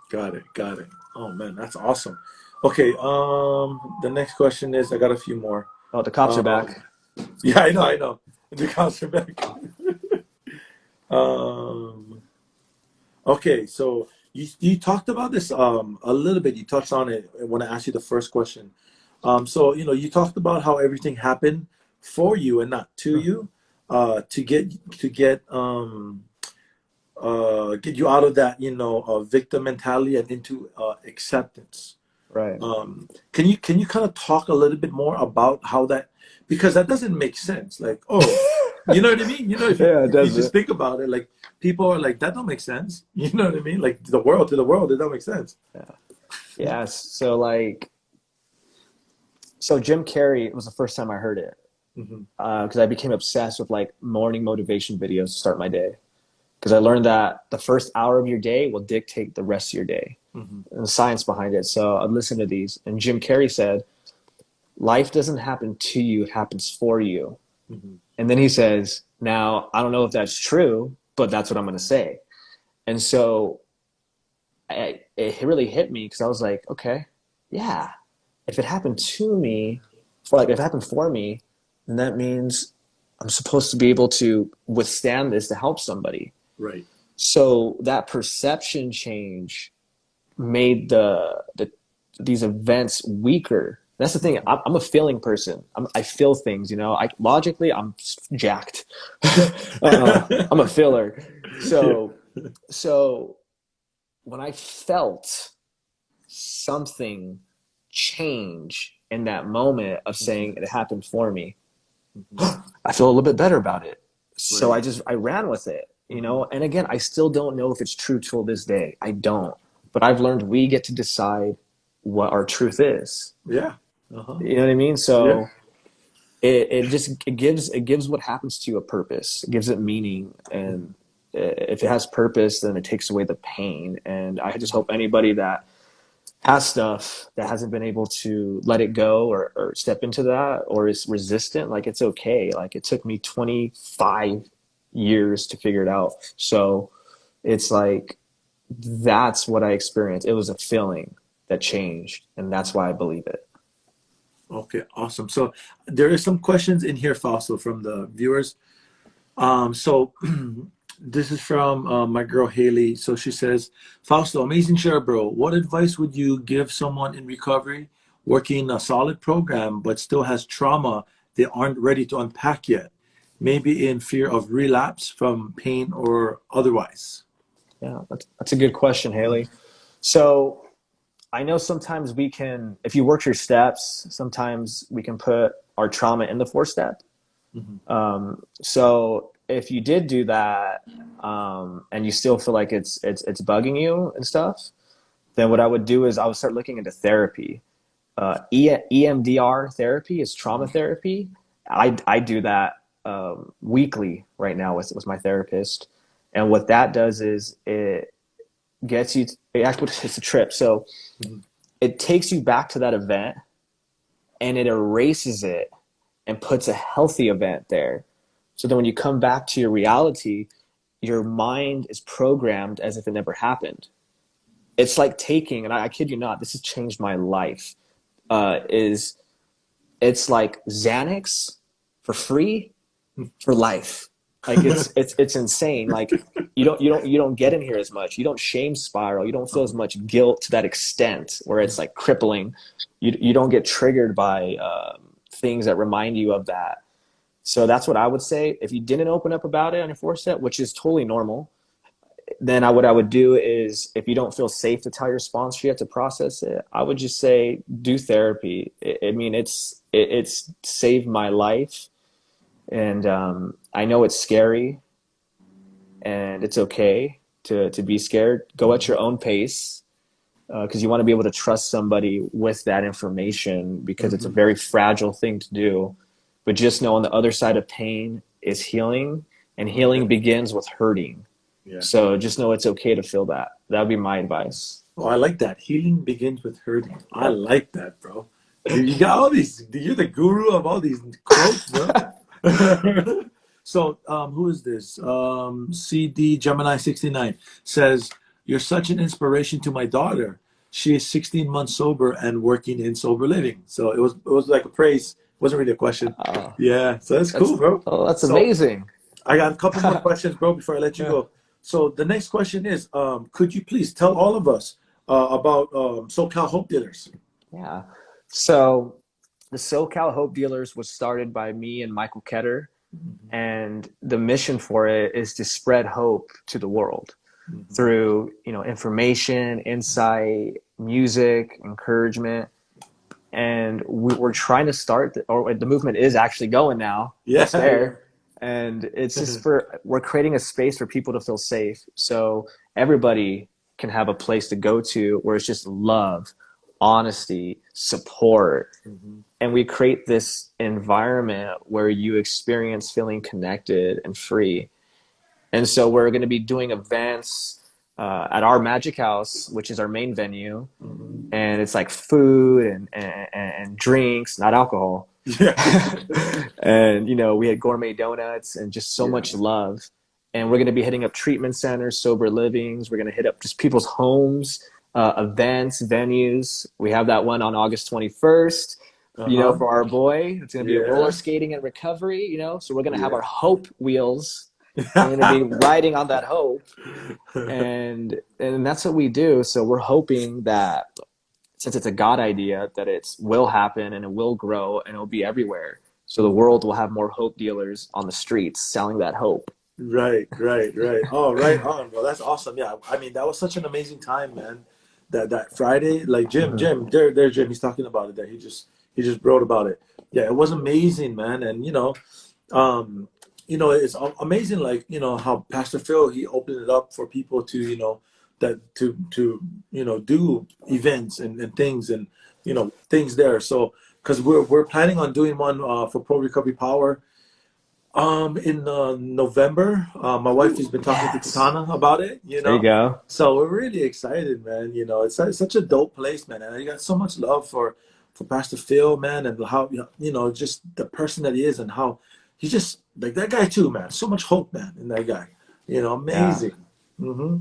Got it. Got it. Oh man, that's awesome. Okay. The next question is, I got a few more. Oh, the cops are Um, back. yeah, I know. I know. The cops are back. Um, okay. So you talked about this a little bit. You touched on it when I asked you the first question. So you talked about how everything happened for you and not to you, to get you out of that victim mentality and into acceptance. Right. Can you kind of talk a little bit more about how that, because that doesn't make sense, like, oh, You know what I mean? Yeah, it If you does just it. think about it, like people are like, that don't make sense. You know what I mean? Like the world to the world, it don't make sense. Yes. So like, so Jim Carrey was the first time I heard it Hmm. because I became obsessed with like morning motivation videos to start my day. Because I learned that the first hour of your day will dictate the rest of your day Hmm. and the science behind it. So I'd listen to these. And Jim Carrey said, life doesn't happen to you, it happens for you. Hmm. And then he says, now, I don't know if that's true, but that's what I'm going to say. And so it really hit me because I was like, okay, yeah, if it happened to me, or like if it happened for me, then that means I'm supposed to be able to withstand this to help somebody. Right. So that perception change made these events weaker. That's the thing. Hmm. I'm a feeling person. I feel things. I logically I'm jacked. I'm a filler. Yeah. So when I felt something change in that moment of saying Hmm. it happened for me, Hmm. I feel a little bit better about it. So Right. I ran with it, Hmm. and again, I still don't know if it's true till this day. I don't. But I've learned we get to decide what our truth is. Yeah. Uh-huh. You know what I mean? Yeah. So it gives what happens to you a purpose. It gives it meaning, and if it has purpose, then it takes away the pain. And I just hope anybody that has stuff that hasn't been able to let it go or step into that or is resistant, like it's okay. Like it took me 25 years to figure it out. So it's like that's what I experienced. It was a feeling that changed, and that's why I believe it. Okay, awesome. So there is some questions in here, Fausto, from the viewers. So this is from my girl Haley. So she says, Fausto, amazing share, bro. What advice would you give someone in recovery working a solid program but still has trauma they aren't ready to unpack yet? Maybe in fear of relapse from pain or otherwise. Yeah, that's a good question, Haley. So I know sometimes we can, if you work your steps, sometimes we can put our trauma in the fourth step. Hmm. So if you did do that, and you still feel like it's bugging you and stuff, then what I would do is I would start looking into therapy. EMDR therapy is trauma therapy. I do that weekly right now with my therapist, and what that does is it gets you. It actually it's a trip, so Hmm. it takes you back to that event and it erases it and puts a healthy event there. So then when you come back to your reality, your mind is programmed as if it never happened. It's like taking, and I kid you not, this has changed my life. Is It's like Xanax for free for life. Like it's insane. Like you don't get in here as much. You don't shame spiral. You don't feel as much guilt to that extent where it's like crippling. You don't get triggered by things that remind you of that. So that's what I would say. If you didn't open up about it on your fourth step, which is totally normal, then what I would do is if you don't feel safe to tell your sponsor yet to process it, I would just say do therapy. I mean, it's saved my life, and I know it's scary, and it's okay to be scared. Go at your own pace because you want to be able to trust somebody with that information because it's a Hmm. very fragile thing to do. But just know on the other side of pain is healing, and Okay. healing begins with hurting. Yeah. So just know it's okay to feel that. That would be my advice. Oh, I like that. Healing begins with hurting. I Yep. like that, bro. Dude, you got all these. You're the guru of all these quotes, bro. So, who is this? CD Gemini 69 says, "You're such an inspiration to my daughter. She is 16 months sober and working in sober living." So it was like a praise. It wasn't really a question. Uh, Yeah. So that's cool, bro. that's So amazing. I got a couple more questions, bro, before I let you Yeah. go. So the next question is, could you please tell all of us about SoCal Hope Dealers? Yeah. So the SoCal Hope Dealers was started by me and Michael Ketter, Mhm. and the mission for it is to spread hope to the world Mhm. through information, insight, music, encouragement, and we're trying to start, or the movement is actually going now. It's Yeah, yeah. there, And it's just we're creating a space for people to feel safe. So everybody can have a place to go to where it's just love, honesty, support. Hmm. And we create this environment where you experience feeling connected and free. And so we're going to be doing events at our Magic House, which is our main venue. Hmm. And it's like food and drinks, not alcohol. Yeah. And, you know, we had gourmet donuts and just so Yeah. much love. And we're going to be hitting up treatment centers, sober livings. We're going to hit up just people's homes, events, venues. We have that one on August 21st, you know, Uh-huh. for our boy. It's going to be roller Yeah. skating and recovery, you know. So we're going to have Yeah. our hope wheels and we're going to be riding on that hope. And that's what we do. So we're hoping that since it's a God idea, that it will happen and it will grow and it'll be everywhere. So the world will have more hope dealers on the streets selling that hope. Right, right, right. Oh, right on, bro. That's awesome. Yeah, I mean, that was such an amazing time, man. That Friday, like Mm-hmm. There's Jim. He's talking about it. That he just wrote about it. Yeah, it was amazing, man. And um, it's amazing. Like how Pastor Phil he opened it up for people to that to do events and things and things there. So because we're planning on doing one for Pro Recovery Power in November. My wife has been talking to Yes. Katana about it, There you go. so we're really excited, man. It's such a dope place, man, and I got so much love for Pastor Phil, man, and how just the person that he is and how he's just like that guy too, man. So much hope, man, in that guy. Yeah. Amazing. Hmm.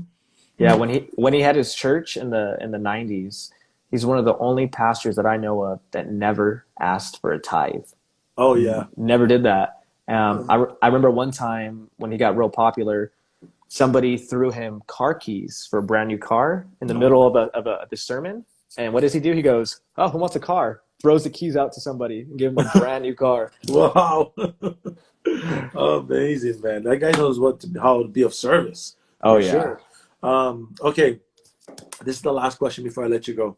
Yeah. When he had his church in the 90s, he's one of the only pastors that I know of that never asked for a tithe. Oh yeah. Never did that. Uh, I remember one time when he got real popular, somebody threw him car keys for a brand new car in the oh middle of the sermon. And what does he do? He goes, "Oh, who wants a car?" Throws the keys out to somebody and give him a brand new car. wow. Amazing, man. That guy knows how to be of service Oh for yeah, sure. Okay, this is the last question before I let you go.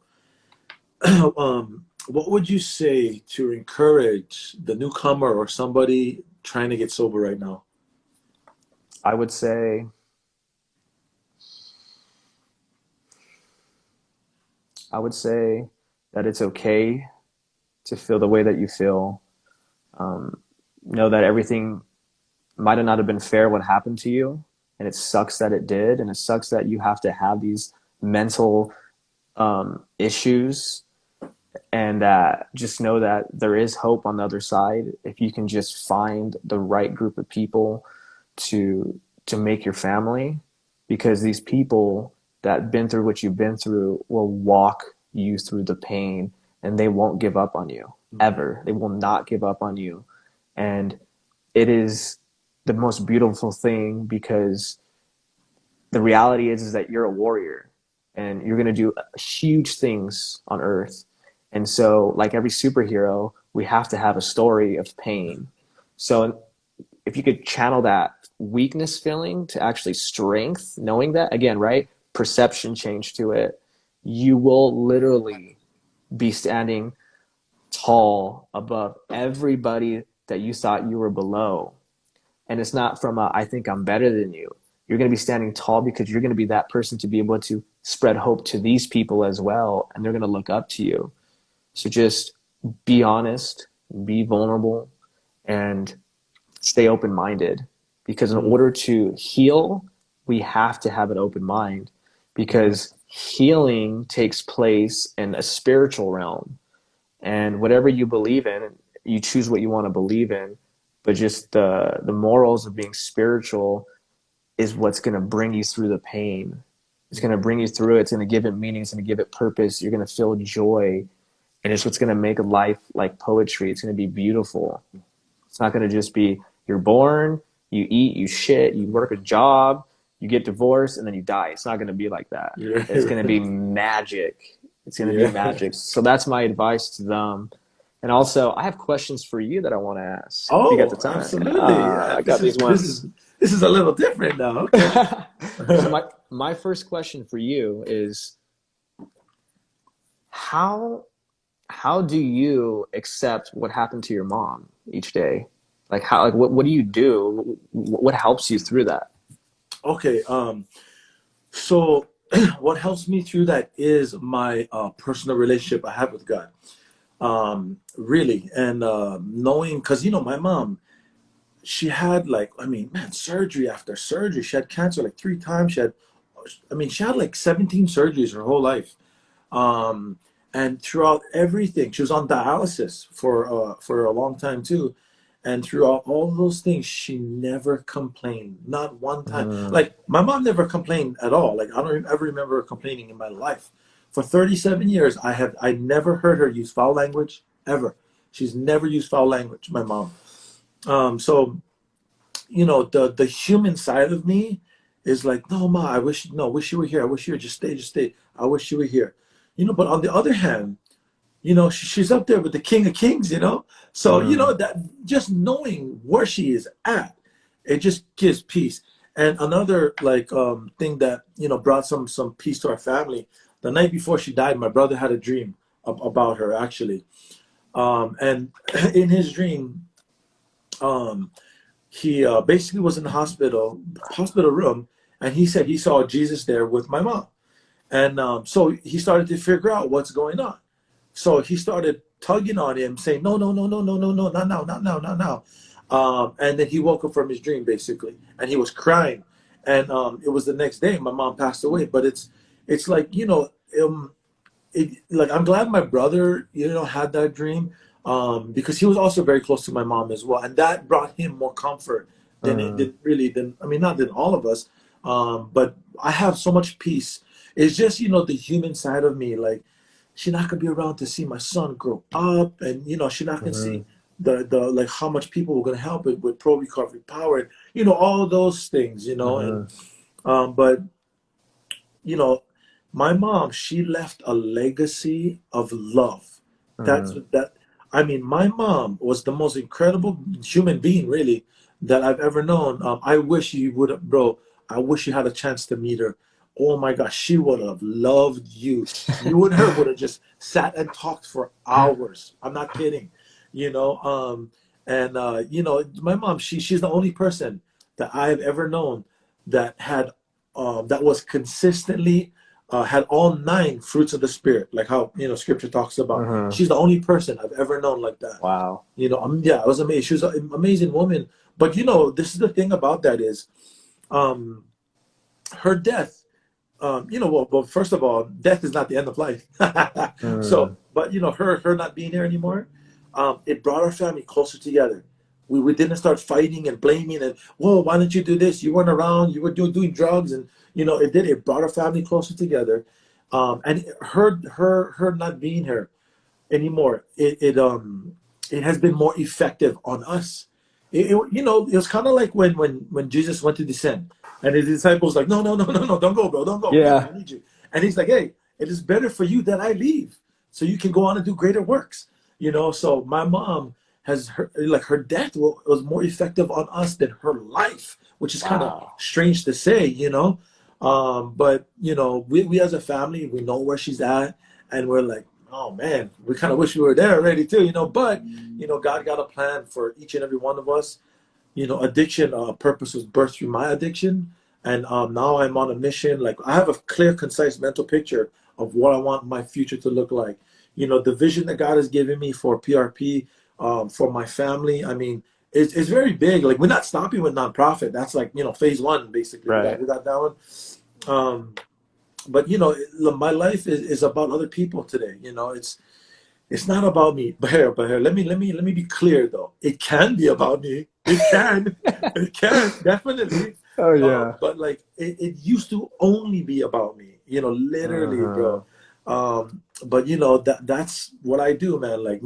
What would you say to encourage the newcomer or somebody trying to get sober right now? I would say I would say that it's okay to feel the way that you feel. Um, know that everything might have not have been fair what happened to you, and it sucks that it did, and it sucks that you have to have these mental issues, and just know that there is hope on the other side if you can just find the right group of people to make your family, because these people that been through what you've been through will walk you through the pain, and they won't give up on you ever. They will not give up on you. And it is the most beautiful thing, because the reality is that you're a warrior and you're going to do huge things on earth. And so, like every superhero, we have to have a story of pain. So if you could channel that weakness feeling to actually strength, knowing that, again, right? Perception change to it, you will literally be standing tall above everybody that you thought you were below. And it's not from a, I think I'm better than you. You're going to be standing tall because you're going to be that person to be able to spread hope to these people as well. And they're going to look up to you. So just be honest, be vulnerable, and stay open minded. Because in Mhm. order to heal, we have to have an open mind, because healing takes place in a spiritual realm. And whatever you believe in, you choose what you want to believe in. But just the morals of being spiritual is what's going to bring you through the pain. It's going to bring you through it. It's going to give it meaning. It's going to give it purpose. You're going to feel joy. And it's what's going to make life like poetry. It's going to be beautiful. It's not going to just be you're born, you eat, you shit, you work a job, you get divorced, and then you die. It's not going to be like that. Yeah. It's going to be magic. It's going to be Yeah. magic. So that's my advice to them. And also, I have questions for you that I want to ask. If you got the Oh, time, absolutely. Yeah. I This got is these this is ones. this is a little different now. Okay. So my first question for you is how how do you accept what happened to your mom each day? Like how, like what do you do? What helps you through that? Okay. So what helps me through that is my personal relationship I have with God. Really, and knowing, because my mom, she had like, I mean, man, surgery after surgery. She had cancer like 3 times. She had like 17 surgeries her whole life. Um, and throughout everything, she was on dialysis for a long time too. And throughout all those things, she never complained, not one time. Mm, Like my mom never complained at all. Like I don't ever remember her complaining in my life. For 37 years, I never heard her use foul language ever. She's never used foul language, my mom. So the human side of me is like, no, ma, wish you were here. I wish you were just stay. I wish you were here. But on the other hand, she's up there with the King of Kings. So mm, that just knowing where she is at, it just gives peace. And another like thing that brought some peace to our family. The night before she died, my brother had a dream about her actually, and in his dream, um, he basically was in the hospital room, and he said he saw Jesus there with my mom, and so he started to figure out what's going on. So he started tugging on him, saying, "No, no, no, no, no, no, no, not now, not now, not now." And then he woke up from his dream, basically, and he was crying. And it was the next day. My mom passed away, but it's like like I'm glad my brother had that dream, because he was also very close to my mom as well, and that brought him more comfort than it mm, did really than I mean not than all of us, but I have so much peace. It's just the human side of me, like she's not gonna be around to see my son grow up, and she's not gonna see mm, the like how much people were gonna help it with pro recovery power, and all those things, and mm, but you know, my mom, she left a legacy of love. That's mm. that. I mean, my mom was the most incredible human being, really, that I've ever known. I wish you would have, bro. I wish you had a chance to meet her. Oh my gosh, she would have loved you. You and her would have just sat and talked for hours. I'm not kidding. You know, and my mom, she's the only person that I've ever known that had that was consistently had all 9 fruits of the spirit, like how Scripture talks about. Mhm. She's the only person I've ever known like that. Wow. Yeah, I was amazed. She was an amazing woman. But this is the thing about that is, um, her death. Well, first of all, death is not the end of life. So, Mm, but her not being there anymore, it brought our family closer together. We didn't start fighting and blaming and, whoa, why didn't you do this? You weren't around. You were doing drugs, and it brought our family closer together. And her not being here anymore, it has been more effective on us. It was kind of like when Jesus went to descend, and his disciples like, no, no, no, no, no, don't go, bro, don't go. yeah. We need you. And he's like, hey, it is better for you that I leave, so you can go on and do greater works. So my mom has her death was more effective on us than her life, which is kind of Wow. strange to say. But we as a family, we know where she's at, and we're like, oh man, we kind of wish we were there already too. But God got a plan for each and every one of us. Addiction purpose was birthed through my addiction, and now I'm on a mission. Like I have a clear, concise mental picture of what I want my future to look like. The vision that God has given me for PRP, for my family. I mean, it's very big. Like we're not stopping with nonprofit. That's like phase one basically. We got Right. we got that one. But my life is about other people today. It's not about me. But here, let me be clear though. It can be about me. It can. It can definitely. Oh yeah. But like it used to only be about me. Literally, bro. Uh-huh. But that's what I do, man. Like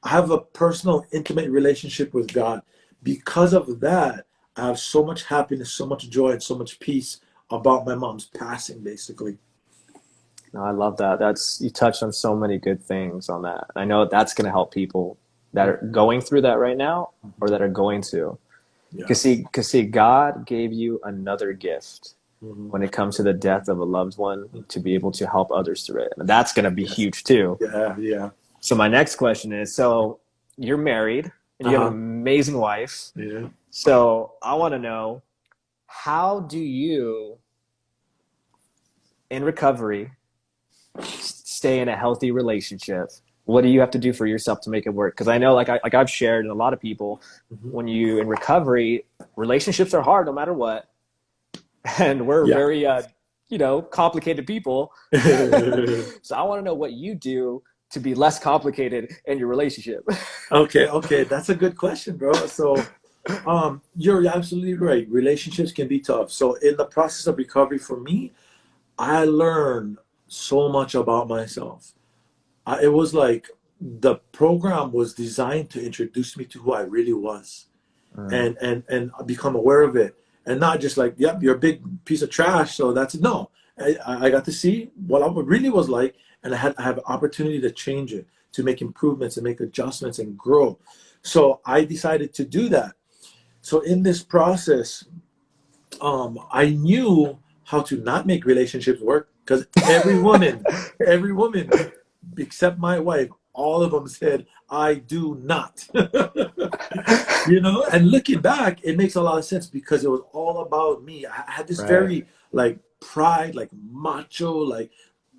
I have a personal, intimate relationship with God. Because of that, I have so much happiness, so much joy, and so much peace about my mom's passing, basically. No, I love that. That's you touched on so many good things on that. I know that's going to help people that are going through that right now or that are going to. Yeah. Because see, God gave you another gift Mhm. when it comes to the death of a loved one to be able to help others through it. And that's going to be Yes. huge too. Yeah. Yeah. So my next question is, so you're married. and you have an Uh-huh. amazing wife. Yeah. So I want to know, how do you, in recovery, stay in a healthy relationship? What do you have to do for yourself to make it work? Because I know, like I've shared, and a lot of people, Hmm. when you in recovery, relationships are hard no matter what, and we're Yeah. very complicated people. So I want to know what you do to be less complicated in your relationship. Okay, okay, that's a good question, bro. So, you're absolutely right. Relationships can be tough. So, in the process of recovery for me, I learned so much about myself. It was like the program was designed to introduce me to who I really was, Mm, and become aware of it, and not just like, yep, you're a big piece of trash, so that's it. No, I got to see what I really was like, and I have an opportunity to change it, to make improvements and make adjustments and grow. So I decided to do that. So in this process, I knew how to not make relationships work, because every woman except my wife, all of them said, I do not. And looking back, it makes a lot of sense, because it was all about me. I had this right, very like pride, like macho,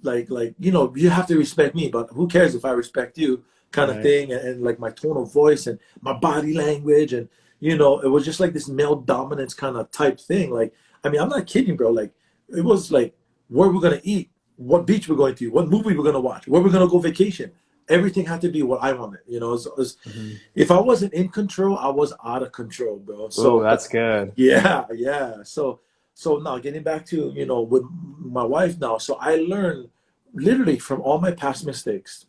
you have to respect me, but who cares if I respect you, kind of right, thing. And like my tone of voice and my body language, and it was just like this male dominance kind of type thing. Like, I mean, I'm not kidding, bro. Like, it was like, where we're gonna eat, what beach we're going to, what movie we're gonna watch, where we're gonna go vacation. Everything had to be what I wanted. mm-hmm. If I wasn't in control, I was out of control, bro. Ooh, So that's good. yeah, yeah. So now getting back to, with my wife now. So I learned literally from all my past mistakes,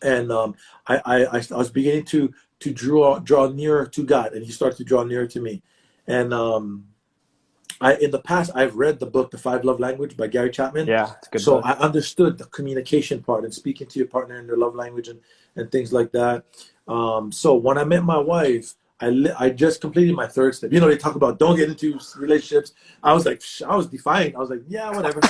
and I was beginning to draw nearer to God, and He started to draw nearer to me, and I in the past I've read the book The Five Love Language by Gary Chapman, Yeah, it's a good so book. I understood the communication part and speaking to your partner in their love language, and things like that. So when I met my wife, I just completed my third step. They talk about don't get into relationships. I was like, I was defiant. I was like, yeah, whatever,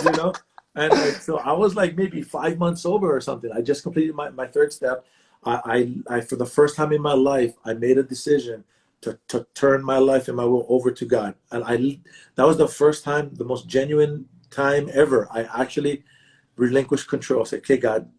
you know. And so I was like maybe 5 months sober or something. I just completed my third step. I for the first time in my life, I made a decision to turn my life and my will over to God. And that was the first time, the most genuine time ever, I actually relinquished control. I said, okay, God,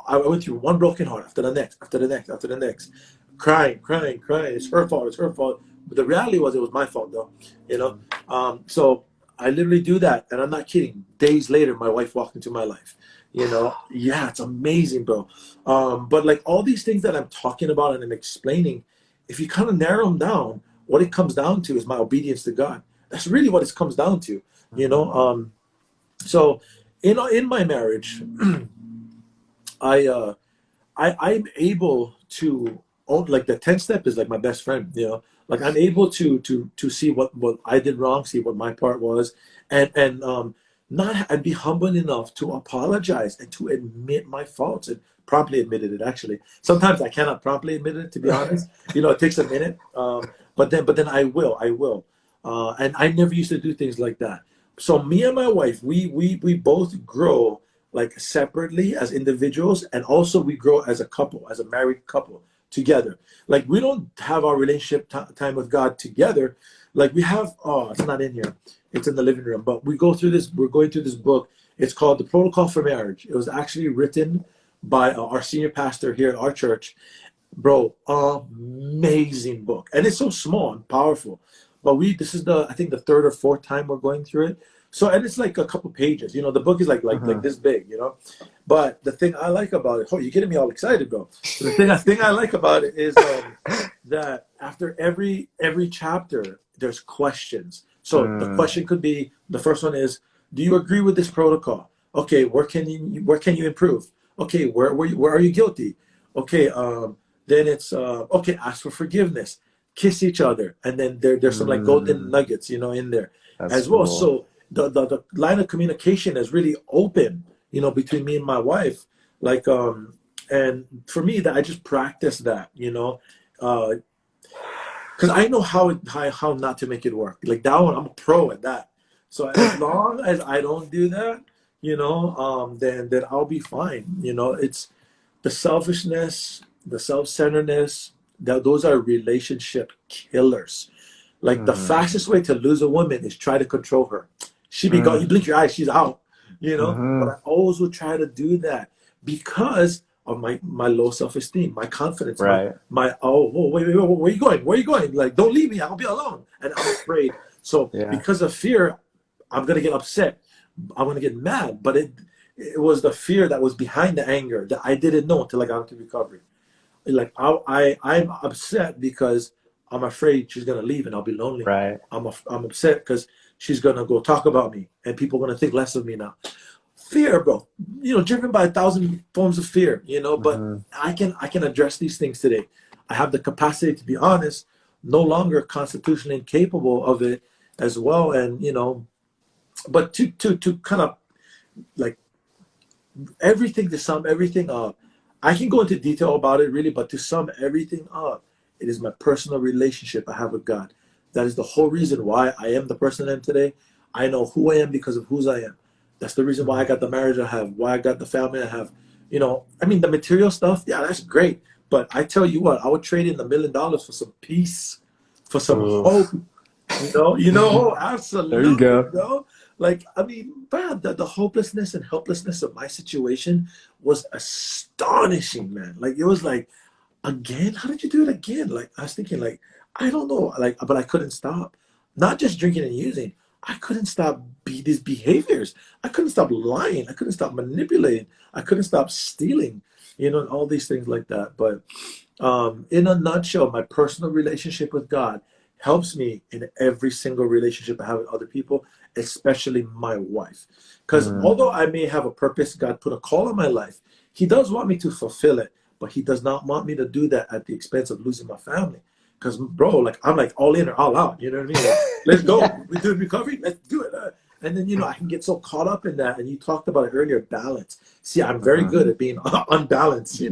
I went through one broken heart after the next, after the next, after the next, crying, crying, crying. It's her fault. It's her fault. But the reality was, it was my fault, though. You know. Mm. So I literally do that, and I'm not kidding. Days later, my wife walked into my life. Yeah, it's amazing, bro. But like all these things that I'm talking about and I'm explaining, if you kind of narrow them down, what it comes down to is my obedience to God. That's really what it comes down to. You Mm-hmm. know. So in my marriage, I I'm able to own, like, the 10th step is like my best friend. Like, I'm able to see what I did wrong, see what my part was, and not and be humble enough to apologize and to admit my faults, and promptly admitted it. Actually, sometimes I cannot promptly admit it, to be honest. It takes a minute. But then I will. And I never used to do things like that. So me and my wife, we both grow, like, separately as individuals, and also we grow as a couple, as a married couple, together. Like, we don't have our relationship time with God together. Like, we have, oh, it's not in here, it's in the living room, but we're going through this book. It's called The Protocol for Marriage. It was actually written by our senior pastor here at our church. Bro, amazing book. And it's so small and powerful. But this is I think the third or fourth time we're going through it. So, and it's like a couple pages. The book is like Mm-hmm. this big. But the thing I like about it, oh, you're getting me all excited, bro. The thing I like about it is, that after every chapter, there's questions. So the Mm, question could be, the first one is, do you agree with this protocol? Okay, where can you improve? Okay, where are you guilty? Okay, then it's, okay, ask for forgiveness, kiss each other, and then there's some like golden mm, nuggets, in there that's as well. cool. So the line of communication is really open, between me and my wife. Like, and for me, that I just practice that, because I know how not to make it work. Like, that one, I'm a pro at that. So as long as I don't do that, then I'll be fine. It's the selfishness, the self-centeredness. those are relationship killers. Like the Mm-hmm. fastest way to lose a woman is try to control her. She be gone. You Mm-hmm. blink your eyes, she's out. You know. But Mm-hmm. I always would try to do that because of my low self esteem, my confidence, Right. my wait, where you going? Where you going? Like don't leave me. I'll be alone, and I'm afraid. So Yeah. because of fear, I'm gonna get upset. I'm gonna get mad. But it was the fear that was behind the anger that I didn't know until I got into recovery. Like I'm upset because I'm afraid she's gonna leave and I'll be lonely. Right. I'm upset because she's gonna go talk about me and people are gonna think less of me now. Fear, bro. Driven by 1,000 forms of fear. But Mm-hmm. I can address these things today. I have the capacity to be honest. No longer constitutionally incapable of it as well, and but to kind of like everything to sum everything up, I can go into detail about it really, but to sum everything up, it is my personal relationship I have with God. That is the whole reason why I am the person I am today. I know who I am because of whose I am. That's the reason why I got the marriage I have, why I got the family I have. I mean, the material stuff, yeah, that's great. But I tell you what, I would trade in $1 million for some peace, for some hope. Oof. Oh, There you absolutely, go. bro. Like, I mean, man, the hopelessness and helplessness of my situation was astonishing, man. Like, it was like, again, how did you do it again? Like, I was thinking, like, I don't know, like, but I couldn't stop. Not just drinking and using. I couldn't stop these behaviors. I couldn't stop lying. I couldn't stop manipulating. I couldn't stop stealing. And all these things like that. But in a nutshell, my personal relationship with God helps me in every single relationship I have with other people, especially my wife. Because Mm. although I may have a purpose, God put a call on my life, He does want me to fulfill it, but He does not want me to do that at the expense of losing my family. Because, bro, like I'm like all in or all out. You know what I mean? Like, let's go. Yeah. We do recovery. Let's do it. And then I can get so caught up in that. And you talked about it earlier, balance. See, I'm very Uh-huh. good at being unbalanced.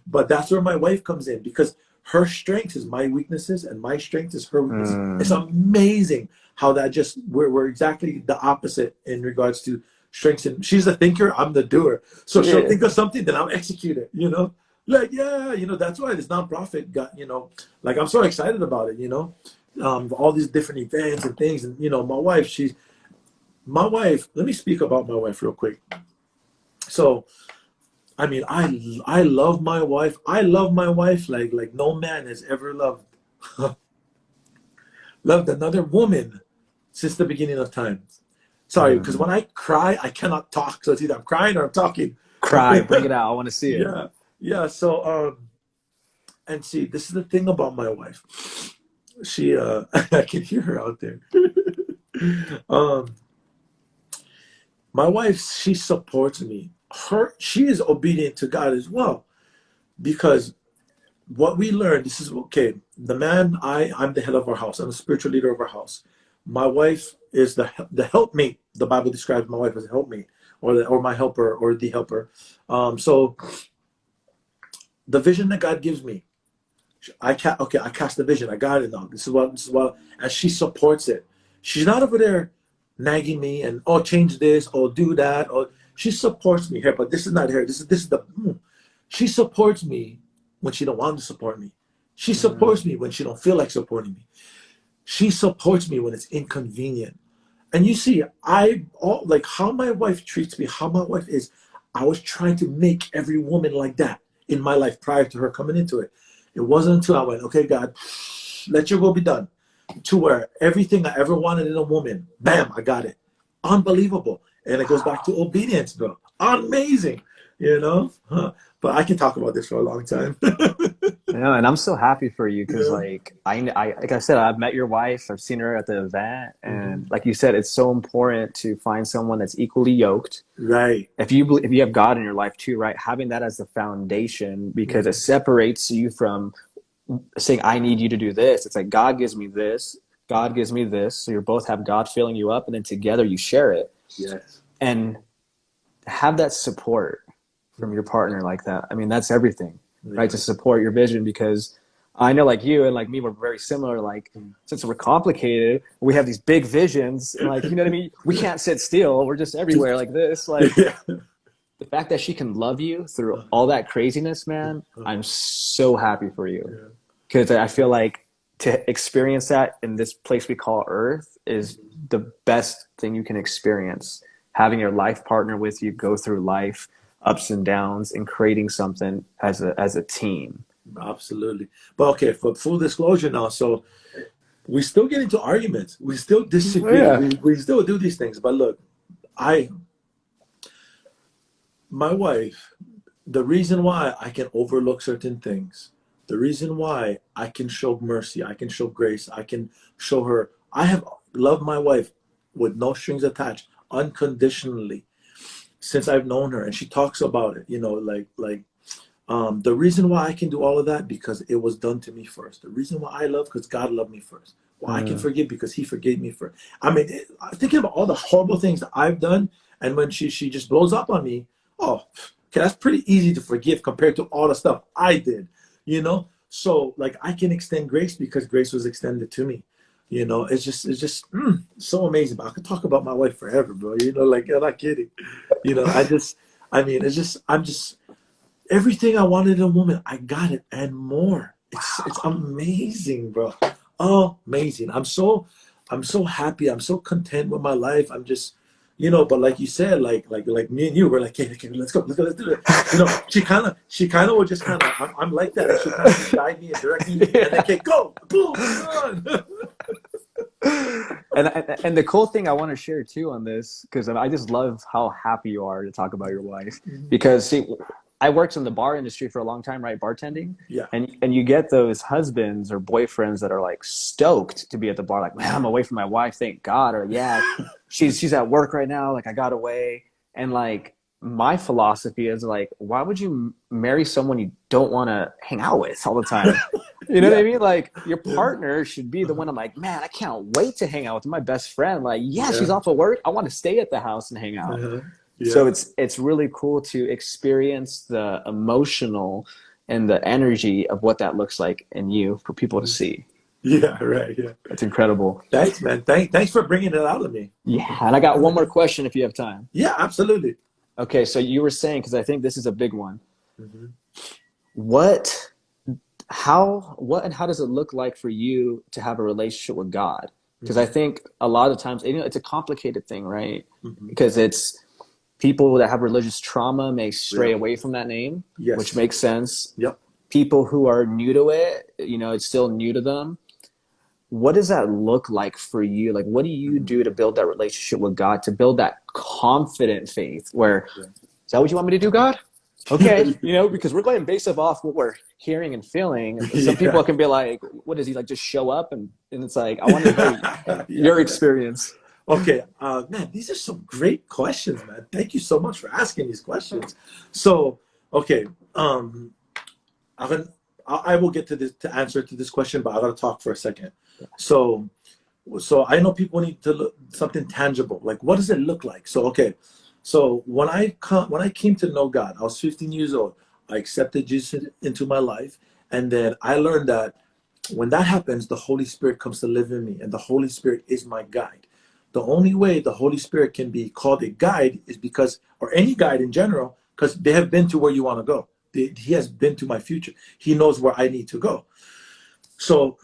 But that's where my wife comes in because her strength is my weaknesses and my strength is her weaknesses. It's Mm. amazing how that just we're exactly the opposite in regards to strengths. And she's the thinker, I'm the doer. So she'll Yeah. think of something, then I'll execute it. Like, yeah, that's why this nonprofit got, like I'm so excited about it. All these different events and things. And my wife, let me speak about my wife real quick. So I mean, I love my wife. I love my wife like no man has ever loved another woman since the beginning of time. Sorry, because Mm. when I cry, I cannot talk. So it's either I'm crying or I'm talking. Cry, bring it out. I want to see it. Yeah, yeah. So and see, this is the thing about my wife. She I can hear her out there. um, my wife, she supports me. She is obedient to God as well because what we learned, this is okay. The man, I'm the head of our house. I'm the spiritual leader of our house. My wife is the helpmate. The Bible describes my wife as a helpmate, or my helper, or the helper. So the vision that God gives me, I cast the vision. I got it now. This is what, and she supports it. She's not over there nagging me and change this or do that. Or she supports me here, but this is not her. This is the. She supports me when she don't want to support me. She Mm. supports me when she don't feel like supporting me. She supports me when it's inconvenient. And you see, like how my wife treats me, how my wife is. I was trying to make every woman like that in my life prior to her coming into it. It wasn't until I went, okay, God, let your will be done, to where everything I ever wanted in a woman, bam, I got it. Unbelievable. And it goes back to Wow. obedience, bro. Amazing, you know? But I can talk about this for a long time. And I'm so happy for you because, Yeah. like, like I said, I've met your wife. I've seen her at the event, and Mhm. like you said, it's so important to find someone that's equally yoked. Right. If you have God in your life too, right? Having that as the foundation because it Mhm. separates you from saying, "I need you to do this." It's like God gives me this, God gives me this, so you both have God filling you up, and then together you share it Yes. and have that support from your partner like that. I mean, that's everything, right? Yeah. To support your vision because I know like you and like me, we're very similar. Like since we're complicated, we have these big visions and like, you know what I mean? We can't sit still. We're just everywhere like this. Like Yeah. the fact that she can love you through all that craziness, man, I'm so happy for you. Yeah. because I feel like to experience that in this place we call Earth is the best thing you can experience. Having your life partner with you go through life ups and downs and creating something as a team. Absolutely. But okay, for full disclosure now, so we still get into arguments. We still disagree. Yeah. We still do these things. But look, I, my wife, the reason why I can overlook certain things, the reason why I can show mercy, I can show grace, I can show her, I have loved my wife with no strings attached, unconditionally, since I've known her, and she talks about it. The reason why I can do all of that because it was done to me first. The reason why I love because God loved me first. Why I can Mm. forgive because He forgave me first. I mean, thinking about all the horrible things that I've done, and when she just blows up on me, oh, okay, that's pretty easy to forgive compared to all the stuff I did. So like I can extend grace because grace was extended to me. It's just so amazing. But I could talk about my wife forever, bro. Like I'm not kidding. I mean, I'm just everything I wanted in a woman, I got it and more. It's amazing, bro. Amazing. I'm so happy. I'm so content with my life. I'm just, but like you said, like me and you, we're like, okay, let's do it. She kind of will just kind of, I'm like that, and she'll kind of just guide me and direct me, and then, okay, go, boom, we're done. And the cool thing I want to share too on this, because I just love how happy you are to talk about your wife. Because see, I worked in the bar industry for a long time, right, bartending, Yeah, and you get those husbands or boyfriends that are like stoked to be at the bar, like, man, I'm away from my wife, thank God, or yeah, she's at work right now, like I got away, and like my philosophy is like, why would you marry someone you don't want to hang out with all the time? You know what I yeah, mean? Like your yeah, partner should be the one I'm like, man, I can't wait to hang out with my best friend. Like, yeah, she's yeah, off of work. I want to stay at the house and hang out. uh-huh. So Yeah, it's really cool to experience the emotional and the energy of what that looks like in you for people to see. yeah, right, yeah. That's incredible. Thanks, man. Thanks for bringing it out of me. Yeah, and I got one more question if you have time. Yeah, absolutely. Okay, so you were saying, because I think this is a big one. Hmm. What what and how does it look like for you to have a relationship with God? Because I Hmm. think a lot of times, it's a complicated thing, right? Hmm. Because it's people that have religious trauma may stray Yeah. away from that name, which Yes. makes sense. Yep. People who are new to it, it's still new to them. What does that look like for you? Like, what do you Hmm. do to build that relationship with God, to build that confident faith where, Yeah. is that what you want me to do, God? Yeah. Okay, because we're going based off what we're hearing and feeling. Some Yeah. people can be like, what is he like, just show up? And it's like, I want to know Yeah. your experience. Okay. Man, these are some great questions, man. Thank you so much for asking these questions. So, okay. I'm gonna, I will get to this to answer to this question, but I gotta talk for a second. So, so I know people need to look something tangible. Like, what does it look like? So, okay. So when I came to know God, I was 15 years old. I accepted Jesus into my life, and then I learned that when that happens, the Holy Spirit comes to live in me, and the Holy Spirit is my guide. The only way the Holy Spirit can be called a guide is because, or any guide in general, because they have been to where you want to go. He has been to my future. He knows where I need to go. So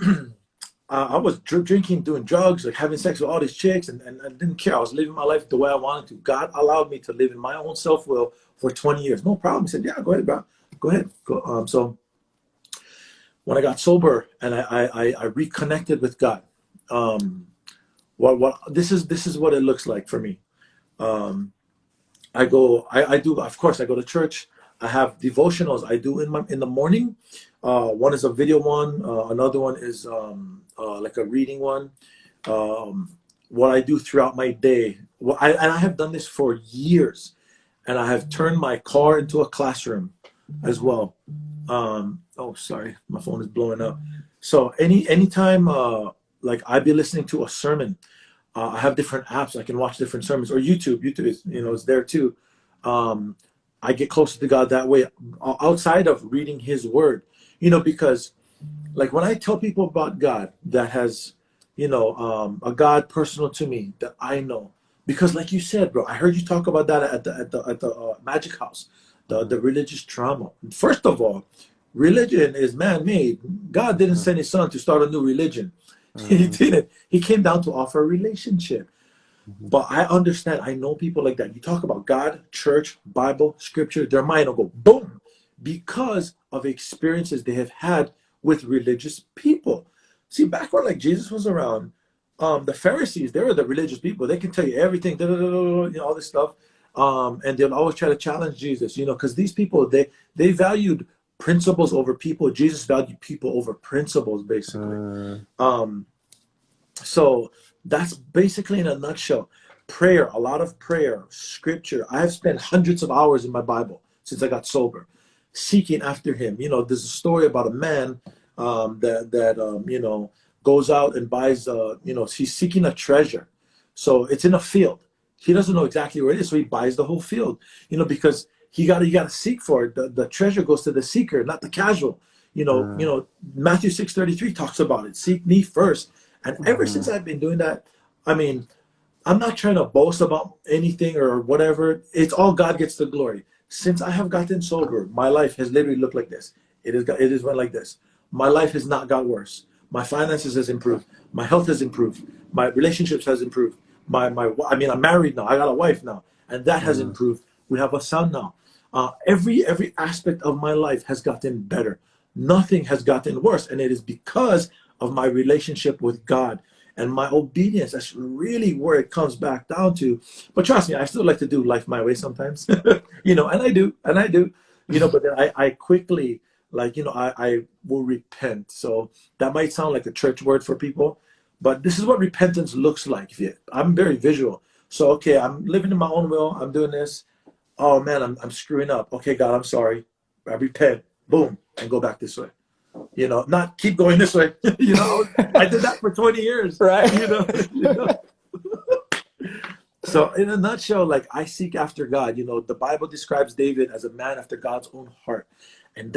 I was drinking, doing drugs, like having sex with all these chicks, and I didn't care. I was living my life the way I wanted to. God allowed me to live in my own self will for 20 years. No problem. He said, yeah, go ahead, bro. Go ahead. Go. So when I got sober and I reconnected with God, um, what this is what it looks like for me. Um, I do, of course, I go to church. I have devotionals I do in the morning. One is a video one. Another one is like a reading one. What I do throughout my day. And I have done this for years, and I have turned my car into a classroom as well. Oh, sorry, my phone is blowing up. So anytime like I be listening to a sermon, I have different apps. I can watch different sermons, or YouTube. YouTube is is there too. Um, I get closer to God that way, outside of reading His Word. Because like when I tell people about God that has, a God personal to me that I know, because like you said, bro, I heard you talk about that at the Magic House, the religious trauma. First of all, Religion is man-made. God didn't Mm-hmm. send his son to start a new religion. He Mm-hmm. didn't. He came down to offer a relationship. Mm-hmm. But I understand. I know people like that. You talk about God, church, Bible, scripture, their mind will go boom because of experiences they have had with religious people. See, back when like Jesus was around, the Pharisees, they were the religious people. They can tell you everything, da, da, da, da, you know, all this stuff. And they'll always try to challenge Jesus, you know, because these people, they valued principles over people. Jesus valued people over principles, basically. Um, so that's basically in a nutshell. Prayer, a lot of prayer, scripture. I've spent hundreds of hours in my Bible since I got sober, seeking after Him. You know, there's a story about a man that you know, goes out and buys. You know, he's seeking a treasure, so it's in a field. He doesn't know exactly where it is, so he buys the whole field. You know, because you got to seek for it. The treasure goes to the seeker, not the casual. You know, Matthew 6:33 talks about it. Seek me first. And ever Mm-hmm. since I've been doing that, I mean, I'm not trying to boast about anything or whatever. It's all God gets the glory. Since I have gotten sober, my life has literally looked like this. It is went like this. My life has not got worse. My finances has improved. My health has improved. My relationships has improved. I mean, I'm married now. I got a wife now, and that has Mm-hmm. improved. We have a son now. Every aspect of my life has gotten better. Nothing has gotten worse, and it is because of my relationship with God and my obedience. That's really where it comes back down to. But trust me, I still like to do life my way sometimes, you know, and I do, you know. But then I quickly, like, you know, I will repent. So that might sound like a church word for people, but this is what repentance looks like. I'm very visual. So okay, I'm living in my own will. I'm doing this. Oh man, I'm screwing up. Okay, God, I'm sorry. I repent. Boom, and go back this way. You know, not keep going this way. You know, I did that for 20 years. Right. You know, you know. So in a nutshell, like I seek after God. You know, the Bible describes David as a man after God's own heart, and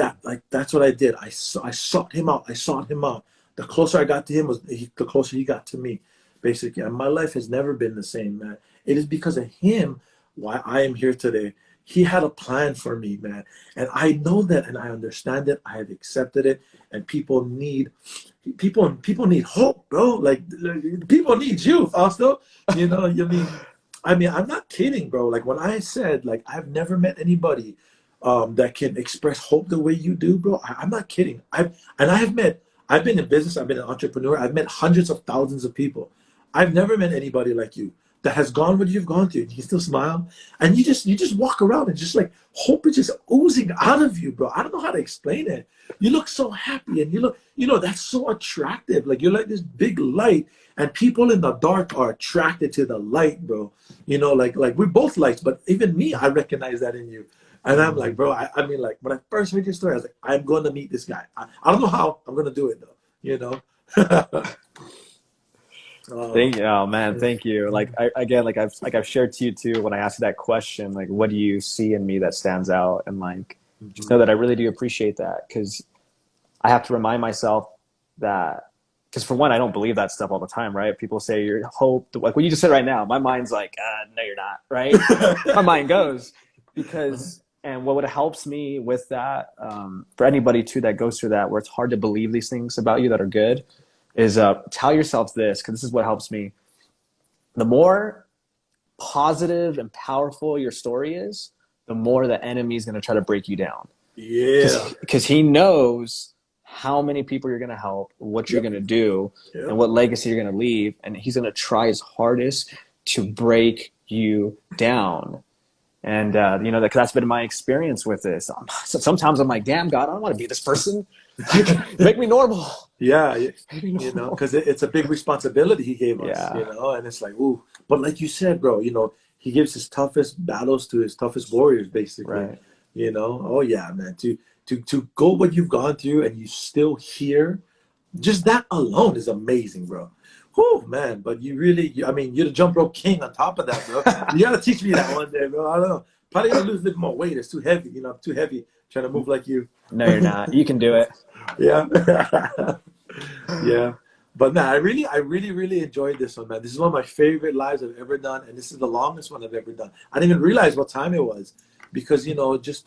that's what I did. I sought him out. I sought him out. The closer I got to him the closer he got to me, basically. And my life has never been the same, man. It is because of him why I am here today. He had a plan for me, man, and I know that, and I understand it. I have accepted it, and people need hope, bro. Like people need you, Fausto. You know, I mean, I'm not kidding, bro. Like when I said, like, I've never met anybody that can express hope the way you do, bro. I'm not kidding. I've been in business. I've been an entrepreneur. I've met hundreds of thousands of people. I've never met anybody like you that has gone what you've gone through. You still smile, and you just walk around and just like hope is just oozing out of you, bro. I don't know how to explain it. You look so happy, and you know, that's so attractive. Like you're like this big light, and people in the dark are attracted to the light, bro. You know, like we're both lights, but even me, I recognize that in you. And I'm like, Mm-hmm. bro, I mean, like when I first heard your story, I was like, I'm going to meet this guy. I don't know how I'm going to do it though, you know. Thank um, you. Oh man, thank you. Like again, like I've shared to you too when I asked you that question, like what do you see in me that stands out? And like just know mhm. that I really do appreciate that because I have to remind myself that because for one, I don't believe that stuff all the time, right? People say your hope, like what you just said right now, my mind's like, no, you're not, right? My mind goes because, and what helps me with that, for anybody too that goes through that, where it's hard to believe these things about you that are good, is tell yourself this, because this is what helps me. The more positive and powerful your story is, the more the enemy is going to try to break you down Yeah. because he knows how many people you're going to help, what you're Yep. going to do, and Yep. what legacy you're going to leave, and he's going to try his hardest to break you down. And you know that's been my experience with this. Sometimes I'm like, damn God, I don't want to be this person. Like, make me normal. Yeah. Make me You know, normal. because it's a big responsibility he gave us, you Yeah. know, and it's like, ooh. But like you said, bro, you know, he gives his toughest battles to his toughest warriors, basically. Right. You know, oh yeah, man. To go what you've gone through and you still here, just that alone is amazing, bro. Whew, man. But I mean, you're the jump rope king on top of that, bro. You gotta teach me that one day, bro. I don't know. Probably gotta lose a little more weight. It's too heavy, you know. I'm too heavy trying to move like you. No, you're not. You can do it. Yeah. Yeah. But man, I really enjoyed this one, man. This is one of my favorite lives I've ever done, and this is the longest one I've ever done. I didn't even realize what time it was, because you know, just